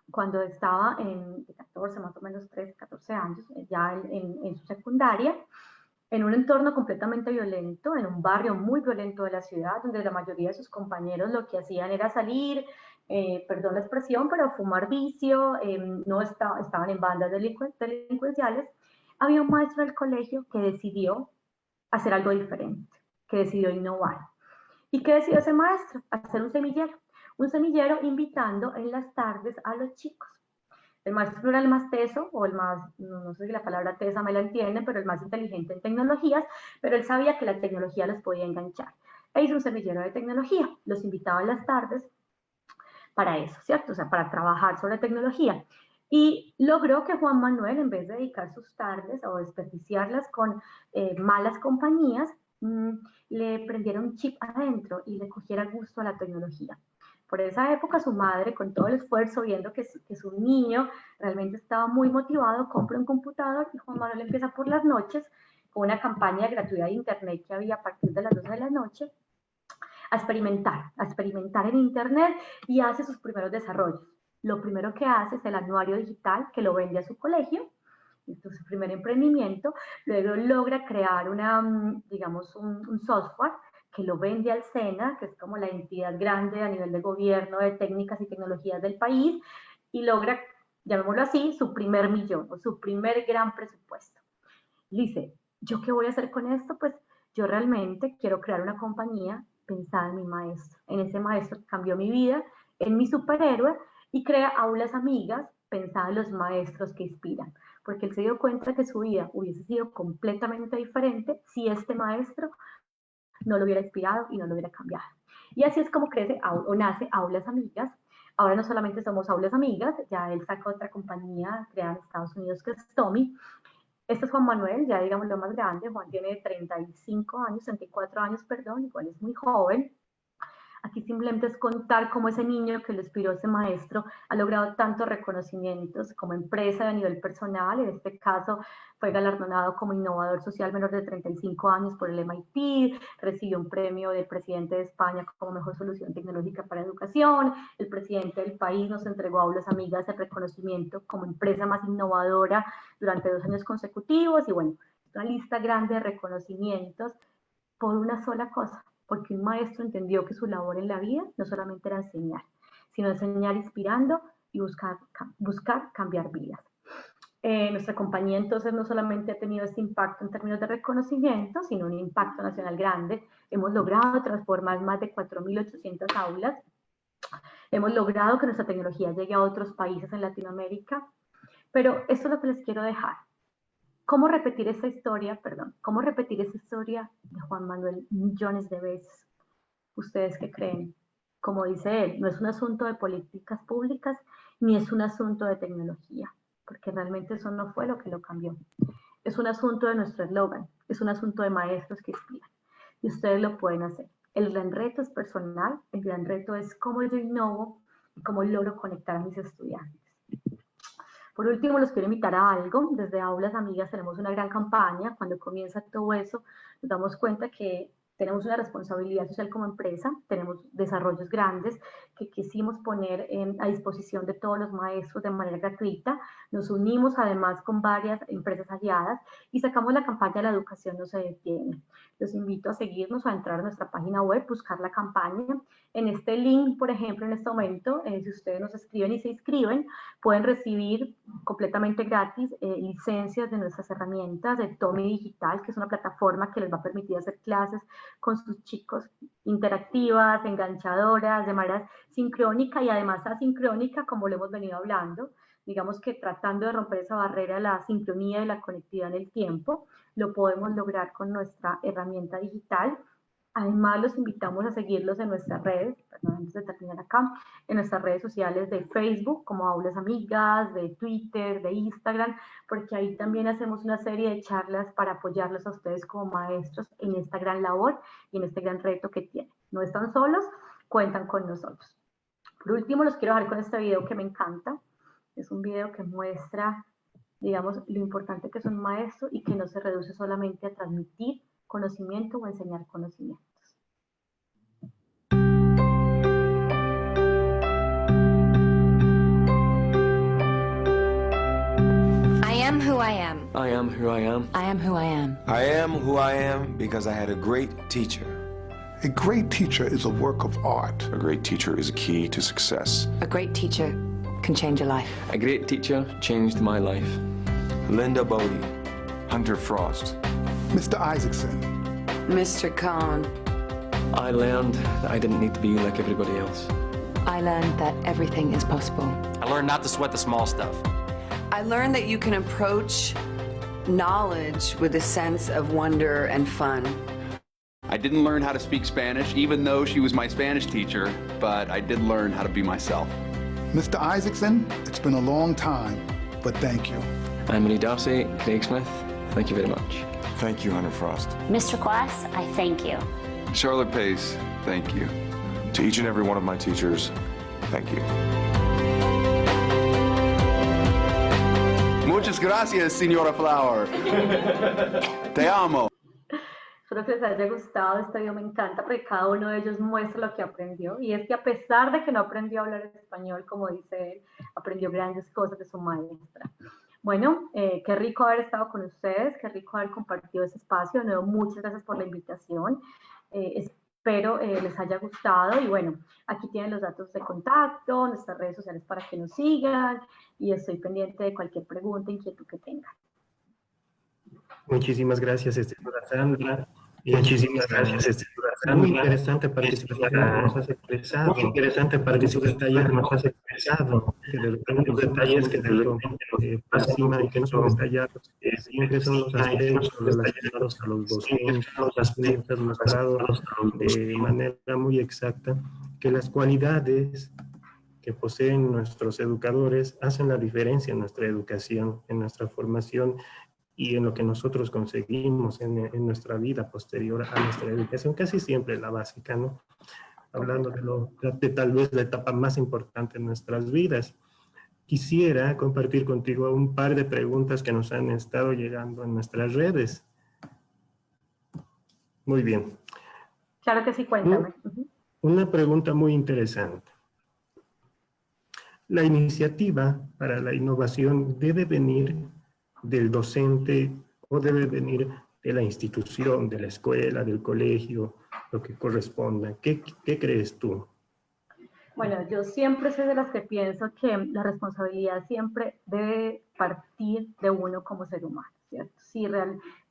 cuando estaba en 14, más o menos 13, 14 años, ya en su secundaria, en un entorno completamente violento, en un barrio muy violento de la ciudad, donde la mayoría de sus compañeros lo que hacían era salir, perdón la expresión, pero fumar vicio, no estaban en bandas delincuenciales, había un maestro del colegio que decidió hacer algo diferente, que decidió innovar. ¿Y qué decidió ese maestro? Hacer un semillero invitando en las tardes a los chicos. El maestro era el más teso, o el más, no sé si la palabra tesa me la entienden, pero el más inteligente en tecnologías, pero él sabía que la tecnología los podía enganchar. E hizo un semillero de tecnología, los invitaba en las tardes para eso, ¿cierto? O sea, para trabajar sobre tecnología. Y logró que Juan Manuel, en vez de dedicar sus tardes o desperdiciarlas con malas compañías, le prendiera un chip adentro y le cogiera gusto a la tecnología. Por esa época su madre, con todo el esfuerzo, viendo que su niño realmente estaba muy motivado, compra un computador y Juan Manuel empieza por las noches con una campaña de gratuidad de internet que había a partir de las 12 de la noche, a experimentar en internet y hace sus primeros desarrollos. Lo primero que hace es el anuario digital que lo vende a su colegio, entonces su primer emprendimiento, luego logra crear digamos, un software que lo vende al SENA, que es como la entidad grande a nivel de gobierno de técnicas y tecnologías del país, y logra, llamémoslo así, su primer millón o su primer gran presupuesto. Dice, ¿yo qué voy a hacer con esto? Pues yo realmente quiero crear una compañía pensada en mi maestro, en ese maestro que cambió mi vida, en mi superhéroe, y crea aulas amigas pensadas en los maestros que inspiran, porque él se dio cuenta que su vida hubiese sido completamente diferente si este maestro no lo hubiera inspirado y no lo hubiera cambiado. Y así es como crece o nace Aulas Amigas. Ahora no solamente somos Aulas Amigas, ya él sacó otra compañía creada en Estados Unidos que es Tommy. Este es Juan Manuel, ya digamos lo más grande. Juan tiene 35 años, 34 años, perdón, igual es muy joven. Aquí simplemente es contar cómo ese niño que lo inspiró ese maestro ha logrado tantos reconocimientos como empresa a nivel personal. En este caso fue galardonado como innovador social menor de 35 años por el MIT, recibió un premio del presidente de España como mejor solución tecnológica para educación, el presidente del país nos entregó a Aulas Amigas el reconocimiento como empresa más innovadora durante 2 años consecutivos y bueno, una lista grande de reconocimientos por una sola cosa, porque un maestro entendió que su labor en la vida no solamente era enseñar, sino enseñar inspirando y buscar cambiar vidas. Nuestra compañía entonces no solamente ha tenido este impacto en términos de reconocimiento, sino un impacto nacional grande. Hemos logrado transformar más de 4.800 aulas. Hemos logrado que nuestra tecnología llegue a otros países en Latinoamérica. Pero esto es lo que les quiero dejar. ¿Cómo repetir esta historia? ¿Cómo repetir esta historia de Juan Manuel millones de veces? ¿Ustedes qué creen? Como dice él, no es un asunto de políticas públicas ni es un asunto de tecnología, porque realmente eso no fue lo que lo cambió. Es un asunto de nuestro eslogan, es un asunto de maestros que inspiran. Y ustedes lo pueden hacer. El gran reto es personal, el gran reto es cómo yo innovo y cómo logro conectar a mis estudiantes. Por último, los quiero invitar a algo. Desde Aulas Amigas tenemos una gran campaña. Cuando comienza todo eso, nos damos cuenta que tenemos una responsabilidad social como empresa, tenemos desarrollos grandes que quisimos poner a disposición de todos los maestros de manera gratuita. Nos unimos además con varias empresas aliadas y sacamos la campaña La Educación No Se Detiene. Los invito a seguirnos, a entrar a nuestra página web, buscar la campaña. En este link, por ejemplo, en este momento, si ustedes nos escriben y se inscriben, pueden recibir completamente gratis licencias de nuestras herramientas de Tommy Digital, que es una plataforma que les va a permitir hacer clases con sus chicos interactivas, enganchadoras, de manera sincrónica y además asincrónica, como lo hemos venido hablando. Digamos que tratando de romper esa barrera de la sincronía y la conectividad en el tiempo, lo podemos lograr con nuestra herramienta digital. Además, los invitamos a seguirlos en nuestras redes, perdón, antes de terminar acá, en nuestras redes sociales de Facebook, como Aulas Amigas, de Twitter, de Instagram, porque ahí también hacemos una serie de charlas para apoyarlos a ustedes como maestros en esta gran labor y en este gran reto que tienen. No están solos, cuentan con nosotros. Por último, los quiero dejar con este video que me encanta. Es un video que muestra, digamos, lo importante que es un maestro y que no se reduce solamente a transmitir conocimiento o enseñar conocimientos. I am who I am. I am who I am. I am who I am. I am who I am because I had a great teacher. A great teacher is a work of art. A great teacher is a key to success. A great teacher can change a life. A great teacher changed my life. Linda Bodie. Hunter Frost. Mr. Isaacson. Mr. Cohn. I learned that I didn't need to be like everybody else. I learned that everything is possible. I learned not to sweat the small stuff. I learned that you can approach knowledge with a sense of wonder and fun. I didn't learn how to speak Spanish, even though she was my Spanish teacher, but I did learn how to be myself. Mr. Isaacson, it's been a long time, but thank you. Anne-Marie Darcy, Craig Smith, thank you very much. Thank you, Hunter Frost. Mr. Glass, I thank you. Charlotte Pace, thank you. To each and every one of my teachers, thank you. Muchas gracias, Señora Flower. Te amo. Espero que les haya gustado. Este video me encanta porque cada uno de ellos muestra lo que aprendió. Y es que a pesar de que no aprendió a hablar español, como dice él, aprendió grandes cosas de su maestra. Bueno, qué rico haber estado con ustedes, qué rico haber compartido ese espacio. De nuevo, muchas gracias por la invitación. Espero les haya gustado y bueno, aquí tienen los datos de contacto, nuestras redes sociales para que nos sigan y estoy pendiente de cualquier pregunta, inquietud que tengan. Muchísimas gracias, estimada Sandra. Muchísimas gracias, estimada Sandra. Muy interesante participación que nos has expresado. Muy interesante participación que nos has expresado. Que de repente los detalles que te fascinan y que no son detallados, siempre son los aspectos relacionados a los docentes, los aspectos mostrados de manera muy exacta, que las cualidades que poseen nuestros educadores hacen la diferencia en nuestra educación, en nuestra formación y en lo que nosotros conseguimos en nuestra vida posterior a nuestra educación, casi siempre la básica, ¿no? Hablando de tal vez la etapa más importante en nuestras vidas. Quisiera compartir contigo un par de preguntas que nos han estado llegando en nuestras redes. Muy bien. Claro que sí, cuéntame. Una pregunta muy interesante. La iniciativa para la innovación debe venir del docente o debe venir de la institución, de la escuela, del colegio, lo que corresponda. ¿Qué crees tú? Bueno, yo siempre soy de las que pienso que la responsabilidad siempre debe partir de uno como ser humano, ¿cierto? Si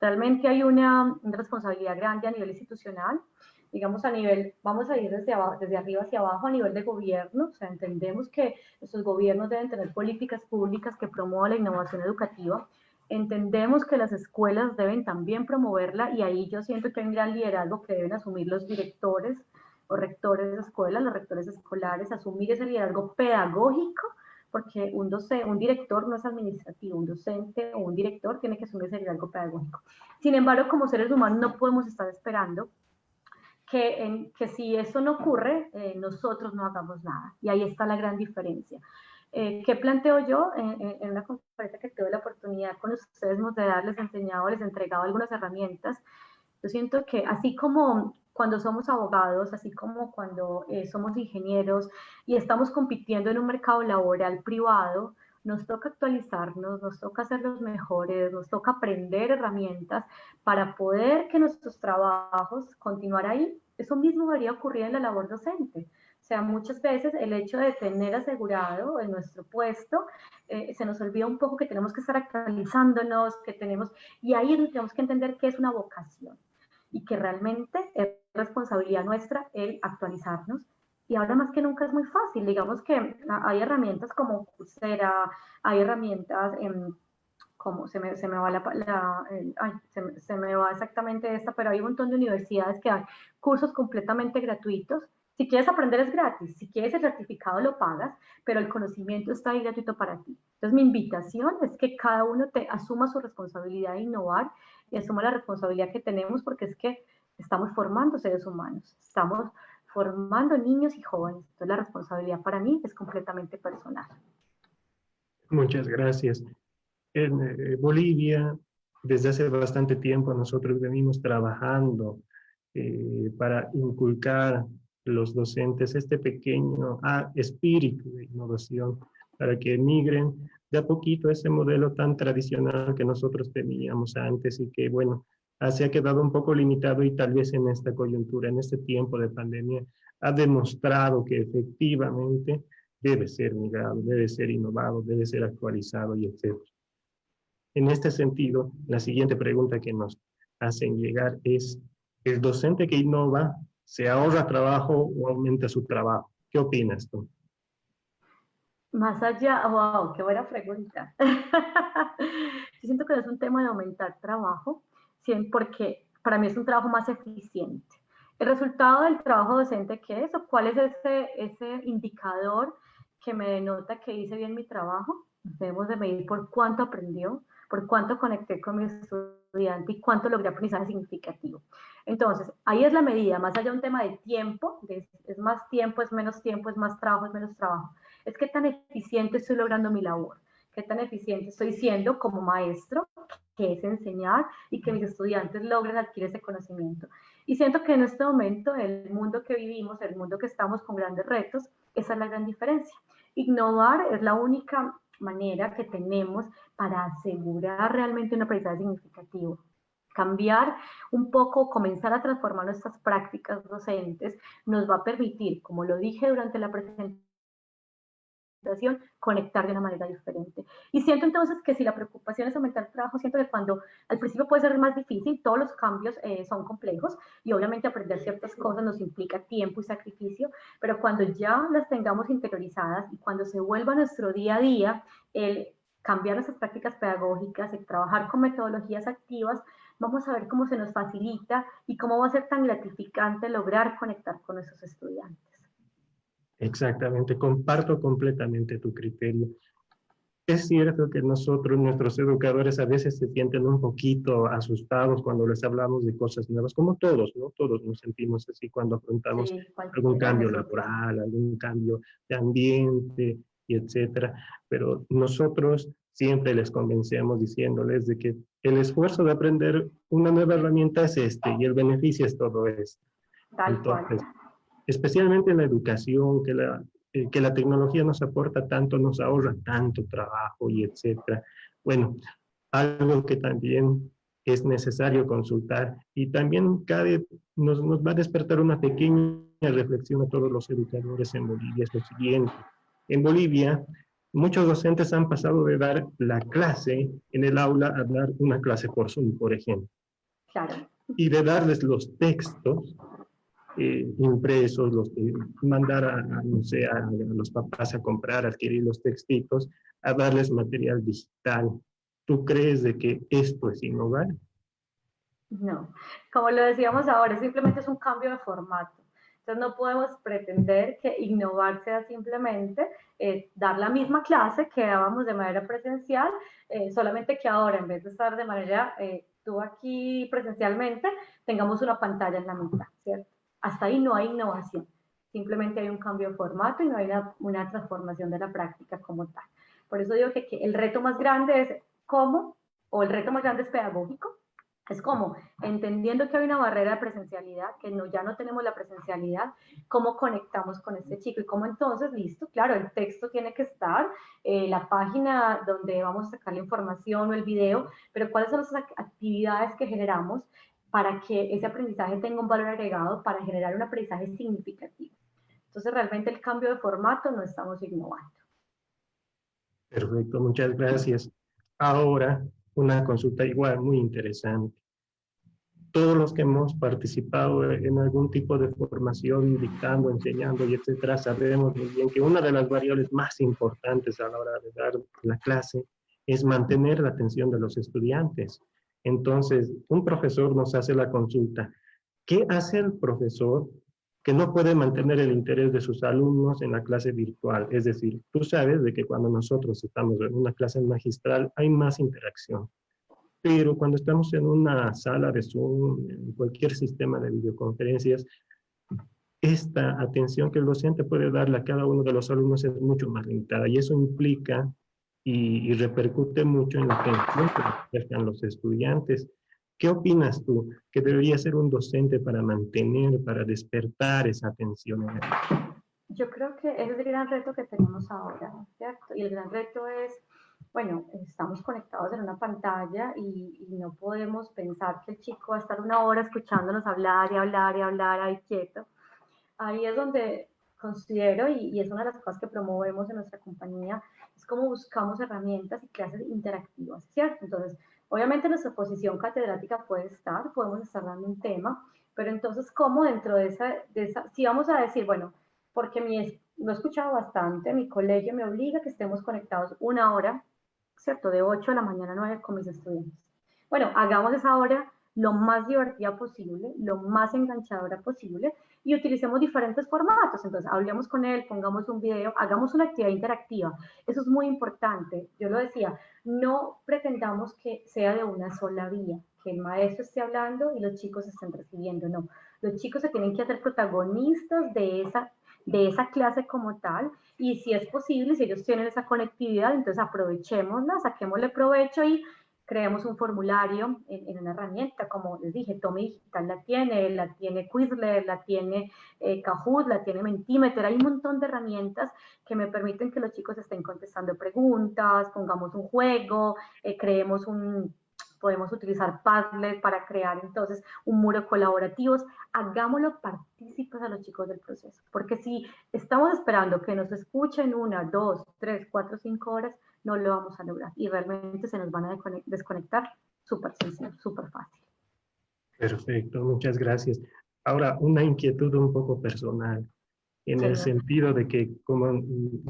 realmente hay una responsabilidad grande a nivel institucional, digamos a nivel, vamos a ir desde arriba hacia abajo, a nivel de gobierno, o sea, entendemos que nuestros gobiernos deben tener políticas públicas que promuevan la innovación educativa, entendemos que las escuelas deben también promoverla y ahí yo siento que hay un gran liderazgo que deben asumir los directores o rectores de escuelas, los rectores escolares, asumir ese liderazgo pedagógico, porque un director no es administrativo, un docente o un director tiene que asumir ese liderazgo pedagógico. Sin embargo, como seres humanos no podemos estar esperando que si eso no ocurre, nosotros no hagamos nada. Y ahí está la gran diferencia. ¿Qué planteo yo? En una conferencia que tuve la oportunidad con ustedes de darles enseñado, les entregado algunas herramientas. Yo siento que así como cuando somos abogados, así como cuando somos ingenieros y estamos compitiendo en un mercado laboral privado, nos toca actualizarnos, nos toca ser los mejores, nos toca aprender herramientas para poder que nuestros trabajos continuar ahí. Eso mismo debería ocurrir en la labor docente. O sea, muchas veces el hecho de tener asegurado en nuestro puesto, se nos olvida un poco que tenemos que estar actualizándonos, y ahí tenemos que entender que es una vocación y que realmente es responsabilidad nuestra el actualizarnos. Y ahora más que nunca es muy fácil, digamos que hay herramientas como Coursera, hay herramientas como se me va se me va exactamente esta, pero hay un montón de universidades que dan cursos completamente gratuitos. Si quieres aprender es gratis, si quieres el certificado lo pagas, pero el conocimiento está ahí gratuito para ti. Entonces mi invitación es que cada uno asuma su responsabilidad de innovar y asuma la responsabilidad que tenemos, porque es que estamos formando seres humanos, estamos formando niños y jóvenes. Entonces la responsabilidad para mí es completamente personal. Muchas gracias. En Bolivia, desde hace bastante tiempo nosotros venimos trabajando para inculcar los docentes este pequeño espíritu de innovación, para que migren de a poquito a ese modelo tan tradicional que nosotros teníamos antes y que, bueno, se ha quedado un poco limitado, y tal vez en esta coyuntura, en este tiempo de pandemia, ha demostrado que efectivamente debe ser migrado, debe ser innovado, debe ser actualizado y etc. En este sentido, la siguiente pregunta que nos hacen llegar es: ¿el docente que innova se ahorra trabajo o aumenta su trabajo? ¿Qué opinas tú? Más allá, wow, qué buena pregunta. Yo siento que no es un tema de aumentar trabajo, porque para mí es un trabajo más eficiente. El resultado del trabajo docente, ¿qué es? ¿O cuál es ese indicador que me denota que hice bien mi trabajo? Debemos de medir por cuánto aprendió, por cuánto conecté con mi estudiante y cuánto logré aprendizaje significativo. Entonces, ahí es la medida, más allá de un tema de tiempo, es más tiempo, es menos tiempo, es más trabajo, es menos trabajo. Es qué tan eficiente estoy logrando mi labor, qué tan eficiente estoy siendo como maestro, que es enseñar y que mis estudiantes logren adquirir ese conocimiento. Y siento que en este momento, el mundo que vivimos, el mundo que estamos con grandes retos, esa es la gran diferencia. Innovar es la única manera que tenemos para asegurar realmente un aprendizaje significativo. Cambiar un poco, comenzar a transformar nuestras prácticas docentes nos va a permitir, como lo dije durante la presentación, conectar de una manera diferente. Y siento entonces que si la preocupación es aumentar el trabajo, siento que cuando al principio puede ser más difícil, todos los cambios son complejos y obviamente aprender ciertas cosas nos implica tiempo y sacrificio, pero cuando ya las tengamos interiorizadas y cuando se vuelva nuestro día a día el cambiar nuestras prácticas pedagógicas, el trabajar con metodologías activas, vamos a ver cómo se nos facilita y cómo va a ser tan gratificante lograr conectar con nuestros estudiantes. Exactamente, comparto completamente tu criterio. Es cierto que nosotros, nuestros educadores, a veces se sienten un poquito asustados cuando les hablamos de cosas nuevas, como todos, ¿no? Todos nos sentimos así cuando afrontamos algún cambio laboral, algún cambio de ambiente, y etcétera. Pero nosotros siempre les convencemos diciéndoles de que el esfuerzo de aprender una nueva herramienta es y el beneficio es todo esto. Entonces, especialmente en la educación, que la tecnología nos aporta tanto, nos ahorra tanto trabajo y etcétera. Bueno, algo que también es necesario consultar y también nos va a despertar una pequeña reflexión a todos los educadores en Bolivia, es lo siguiente. En Bolivia, muchos docentes han pasado de dar la clase en el aula a dar una clase por Zoom, por ejemplo. Claro. Y de darles los textos impresos, mandar a los papás a comprar, adquirir los textitos, a darles material digital. ¿Tú crees de que esto es innovar? No, como lo decíamos ahora, simplemente es un cambio de formato. Entonces no podemos pretender que innovar sea simplemente dar la misma clase que dábamos de manera presencial, solamente que ahora en vez de estar de manera, tú aquí presencialmente, tengamos una pantalla en la mitad, ¿cierto? Hasta ahí no hay innovación, simplemente hay un cambio de formato y no hay una transformación de la práctica como tal. Por eso digo que el reto más grande es cómo, o el reto más grande es pedagógico, es como, entendiendo que hay una barrera de presencialidad, que ya no tenemos la presencialidad, cómo conectamos con este chico y cómo entonces, listo, claro, el texto tiene que estar, la página donde vamos a sacar la información o el video, pero cuáles son las actividades que generamos para que ese aprendizaje tenga un valor agregado, para generar un aprendizaje significativo. Entonces, realmente el cambio de formato no estamos innovando. Perfecto, muchas gracias. Ahora, una consulta igual muy interesante. Todos los que hemos participado en algún tipo de formación, dictando, enseñando y etcétera, sabemos muy bien que una de las variables más importantes a la hora de dar la clase es mantener la atención de los estudiantes. Entonces, un profesor nos hace la consulta. ¿Qué hace el profesor que no puede mantener el interés de sus alumnos en la clase virtual? Es decir, tú sabes de que cuando nosotros estamos en una clase magistral hay más interacción. Pero cuando estamos en una sala de Zoom, en cualquier sistema de videoconferencias, esta atención que el docente puede darle a cada uno de los alumnos es mucho más limitada, y eso implica y repercute mucho en la atención que prestan los estudiantes. ¿Qué opinas tú que debería ser un docente para mantener, para despertar esa atención en él? Yo creo que ese es el gran reto que tenemos ahora, ¿cierto? Y el gran reto es, bueno, estamos conectados en una pantalla y no podemos pensar que el chico va a estar una hora escuchándonos hablar y hablar y hablar ahí quieto. Ahí es donde considero, y es una de las cosas que promovemos en nuestra compañía, es cómo buscamos herramientas y clases interactivas, ¿cierto? Entonces, obviamente nuestra posición catedrática puede estar, podemos estar dando un tema, pero entonces, ¿cómo dentro de esa si vamos a decir, bueno, porque lo he escuchado bastante, mi colegio me obliga a que estemos conectados una hora, ¿cierto? De 8 de la mañana a 9 con mis estudiantes. Bueno, hagamos esa hora lo más divertida posible, lo más enganchadora posible, y utilicemos diferentes formatos. Entonces, hablemos con él, pongamos un video, hagamos una actividad interactiva. Eso es muy importante. Yo lo decía, no pretendamos que sea de una sola vía, que el maestro esté hablando y los chicos estén recibiendo, no. Los chicos se tienen que hacer protagonistas de esa clase como tal, y si es posible, si ellos tienen esa conectividad, entonces aprovechémosla, saquémosle provecho y creemos un formulario en una herramienta, como les dije, Tome Digital la tiene Quizlet, la tiene Kahoot, la tiene Mentimeter. Hay un montón de herramientas que me permiten que los chicos estén contestando preguntas, pongamos un juego, podemos utilizar Padlet para crear entonces un muro colaborativo. Hagámoslo partícipes a los chicos del proceso, porque si estamos esperando que nos escuchen 1, 2, 3, 4, 5 horas, no lo vamos a lograr y realmente se nos van a desconectar súper sencillo, súper fácil. Perfecto, muchas gracias. Ahora, una inquietud un poco personal, en el sentido de que como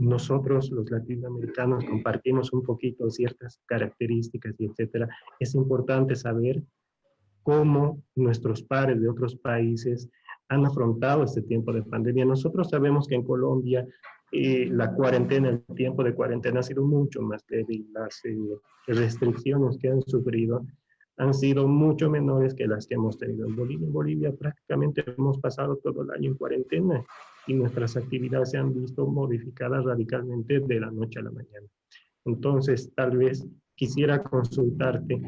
nosotros los latinoamericanos compartimos un poquito ciertas características y etcétera, es importante saber cómo nuestros pares de otros países han afrontado este tiempo de pandemia. Nosotros sabemos que en Colombia la cuarentena, el tiempo de cuarentena ha sido mucho más débil. Las restricciones que han sufrido han sido mucho menores que las que hemos tenido en Bolivia. En Bolivia prácticamente hemos pasado todo el año en cuarentena y nuestras actividades se han visto modificadas radicalmente de la noche a la mañana. Entonces, tal vez quisiera consultarte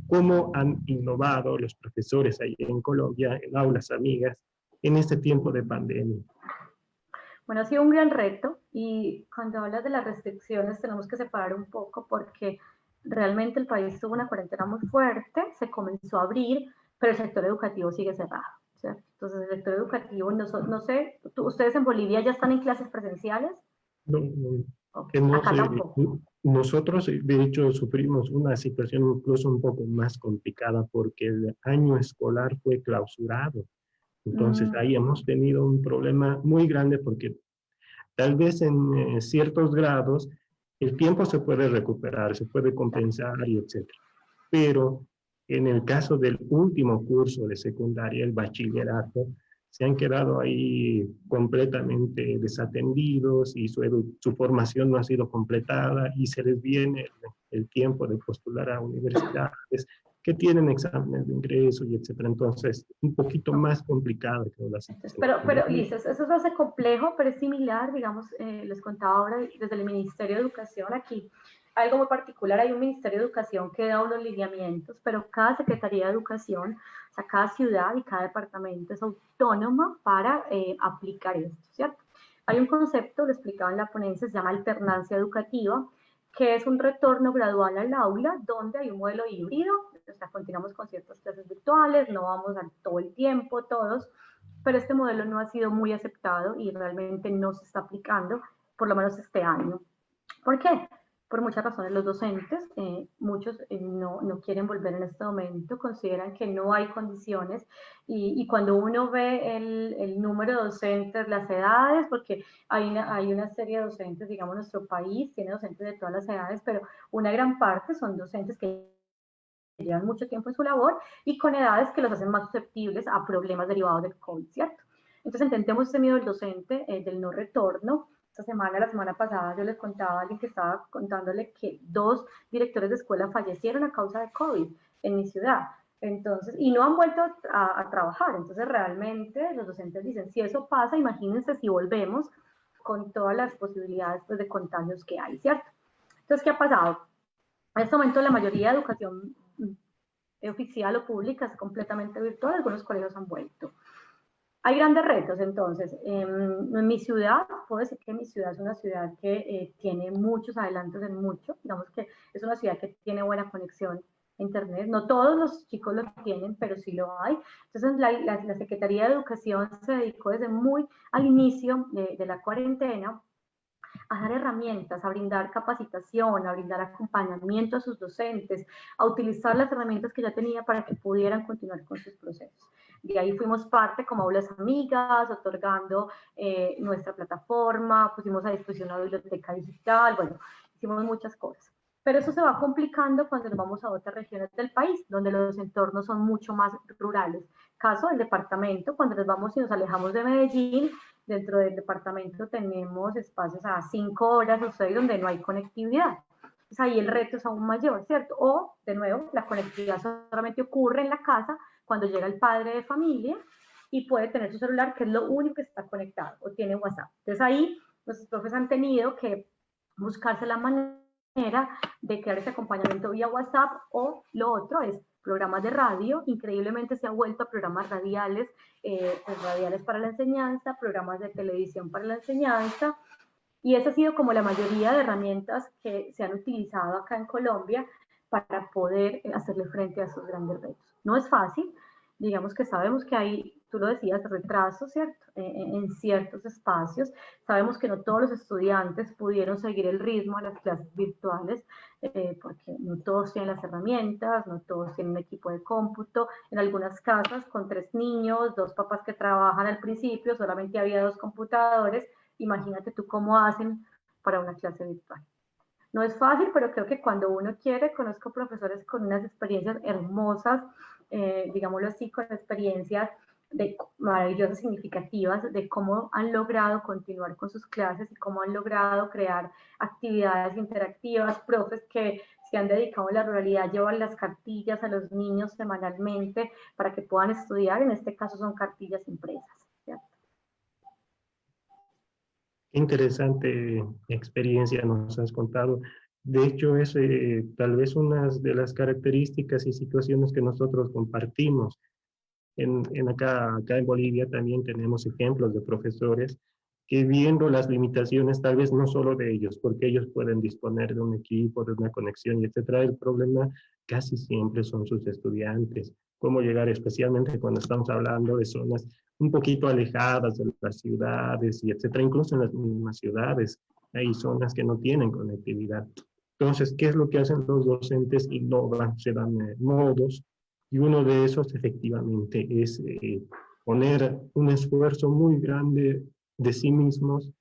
cómo han innovado los profesores ahí en Colombia, en aulas amigas, en este tiempo de pandemia. Bueno, ha sido un gran reto, y cuando hablas de las restricciones tenemos que separar un poco, porque realmente el país tuvo una cuarentena muy fuerte, se comenzó a abrir, pero el sector educativo sigue cerrado, ¿cierto? Entonces el sector educativo, no sé, ¿ustedes en Bolivia ya están en clases presenciales? No, Acá tampoco. Nosotros, de hecho, sufrimos una situación incluso un poco más complicada porque el año escolar fue clausurado. Entonces, ahí hemos tenido un problema muy grande porque tal vez en ciertos grados el tiempo se puede recuperar, se puede compensar y etcétera. Pero en el caso del último curso de secundaria, el bachillerato, se han quedado ahí completamente desatendidos y su formación no ha sido completada y se les viene el tiempo de postular a universidades que tienen exámenes de ingreso y etcétera. Entonces, un poquito más complicado que la situación. Pero Liz, eso lo hace complejo, pero es similar, digamos, les contaba ahora desde el Ministerio de Educación aquí. Algo muy particular, hay un Ministerio de Educación que da unos lineamientos, pero cada Secretaría de Educación, o sea, cada ciudad y cada departamento es autónoma para aplicar esto, ¿cierto? Hay un concepto, lo explicaba en la ponencia, se llama alternancia educativa, que es un retorno gradual al aula, donde hay un modelo híbrido, o sea, continuamos con ciertas clases virtuales, no vamos a todo el tiempo, todos, pero este modelo no ha sido muy aceptado y realmente no se está aplicando, por lo menos este año. ¿Por qué? por muchas razones los docentes, muchos no quieren volver en este momento, consideran que no hay condiciones y cuando uno ve el número de docentes, las edades, porque hay una serie de docentes, digamos, nuestro país tiene docentes de todas las edades, pero una gran parte son docentes que llevan mucho tiempo en su labor y con edades que los hacen más susceptibles a problemas derivados del COVID, ¿cierto? Entonces entendemos ese miedo del docente, del no retorno. La semana pasada, yo les contaba a alguien que estaba contándole que 2 directores de escuela fallecieron a causa de COVID en mi ciudad. Entonces, y no han vuelto a trabajar. Entonces, realmente los docentes dicen, si eso pasa, imagínense si volvemos con todas las posibilidades pues, de contagios que hay, ¿cierto? Entonces, ¿qué ha pasado? En este momento, la mayoría de educación oficial o pública es completamente virtual, algunos colegios han vuelto. Hay grandes retos, entonces, en mi ciudad, puedo decir que mi ciudad es una ciudad que tiene muchos adelantos en mucho, digamos que es una ciudad que tiene buena conexión a internet, no todos los chicos lo tienen, pero sí lo hay. Entonces, la Secretaría de Educación se dedicó desde muy al inicio de la cuarentena a dar herramientas, a brindar capacitación, a brindar acompañamiento a sus docentes, a utilizar las herramientas que ya tenía para que pudieran continuar con sus procesos. De ahí fuimos parte como aulas amigas, otorgando nuestra plataforma, pusimos a disposición una biblioteca digital, bueno, hicimos muchas cosas. Pero eso se va complicando cuando nos vamos a otras regiones del país, donde los entornos son mucho más rurales. Caso del departamento, cuando nos vamos y nos alejamos de Medellín, dentro del departamento tenemos espacios a 5 horas o 6 donde no hay conectividad. Entonces ahí el reto es aún mayor, ¿cierto? O, de nuevo, la conectividad solamente ocurre en la casa cuando llega el padre de familia y puede tener su celular, que es lo único que está conectado, o tiene WhatsApp. Entonces ahí los profes han tenido que buscarse la manera de crear ese acompañamiento vía WhatsApp, o lo otro es programas de radio. Increíblemente se ha vuelto a programas radiales, radiales para la enseñanza, programas de televisión para la enseñanza, y esa ha sido como la mayoría de herramientas que se han utilizado acá en Colombia para poder hacerle frente a esos grandes retos. No es fácil, digamos que sabemos que hay, tú lo decías, retrasos, ¿cierto? En ciertos espacios. Sabemos que no todos los estudiantes pudieron seguir el ritmo de las clases virtuales, porque no todos tienen las herramientas, no todos tienen un equipo de cómputo. En algunas casas, con 3 niños, 2 papás que trabajan al principio, solamente había 2 computadores. Imagínate tú cómo hacen para una clase virtual. No es fácil, pero creo que cuando uno quiere, conozco profesores con unas experiencias hermosas, digámoslo así, con experiencias maravillosas, significativas, de cómo han logrado continuar con sus clases y cómo han logrado crear actividades interactivas, profes que se han dedicado a la ruralidad, llevan las cartillas a los niños semanalmente para que puedan estudiar. En este caso son cartillas impresas, ¿cierto? Qué interesante experiencia nos has contado. De hecho, es tal vez una de las características y situaciones que nosotros compartimos. Acá en Bolivia también tenemos ejemplos de profesores que, viendo las limitaciones, tal vez no solo de ellos, porque ellos pueden disponer de un equipo, de una conexión, y etcétera. El problema casi siempre son sus estudiantes. Cómo llegar, especialmente cuando estamos hablando de zonas un poquito alejadas de las ciudades, y etcétera. Incluso en las mismas ciudades hay zonas que no tienen conectividad. Entonces, ¿qué es lo que hacen los docentes? Innovan, se dan modos, y uno de esos efectivamente es poner un esfuerzo muy grande de sí mismos,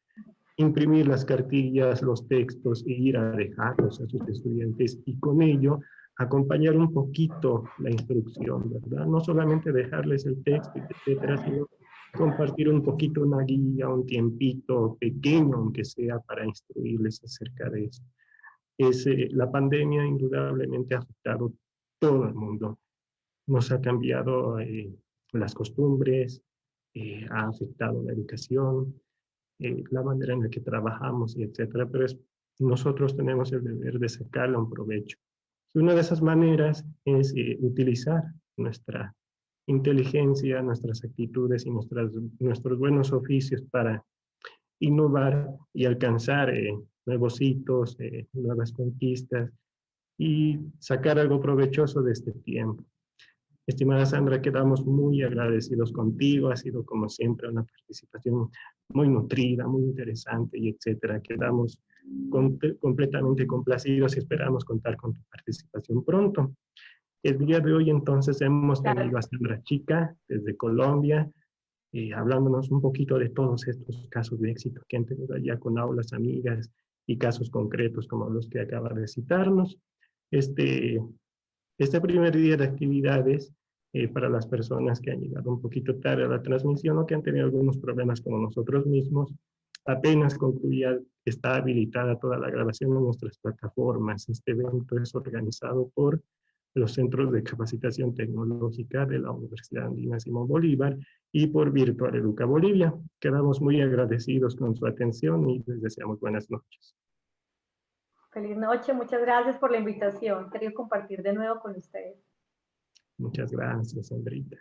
imprimir las cartillas, los textos, e ir a dejarlos a sus estudiantes, y con ello acompañar un poquito la instrucción, ¿verdad? No solamente dejarles el texto, etcétera, sino compartir un poquito una guía, un tiempito pequeño, aunque sea, para instruirles acerca de eso. La pandemia indudablemente ha afectado todo el mundo. Nos ha cambiado las costumbres, ha afectado la educación, la manera en la que trabajamos, y etcétera, pero nosotros tenemos el deber de sacarle un provecho. Y una de esas maneras es utilizar nuestra inteligencia, nuestras actitudes y nuestros buenos oficios para innovar y alcanzar nuevos hitos, nuevas conquistas, y sacar algo provechoso de este tiempo. Estimada Sandra, quedamos muy agradecidos contigo. Ha sido, como siempre, una participación muy nutrida, muy interesante, y etcétera. Quedamos completamente complacidos y esperamos contar con tu participación pronto. El día de hoy entonces hemos tenido a Sandra Chica desde Colombia, hablándonos un poquito de todos estos casos de éxito que han tenido allá con aulas amigas y casos concretos como los que acaba de citarnos. Este primer día de actividades, para las personas que han llegado un poquito tarde a la transmisión o que han tenido algunos problemas como nosotros mismos, apenas concluía, está habilitada toda la grabación en nuestras plataformas. Este evento es organizado por los Centros de Capacitación Tecnológica de la Universidad Andina Simón Bolívar y por Virtual Educa Bolivia. Quedamos muy agradecidos con su atención y les deseamos buenas noches. Feliz noche, muchas gracias por la invitación. Quería compartir de nuevo con ustedes. Muchas gracias, Sandrita.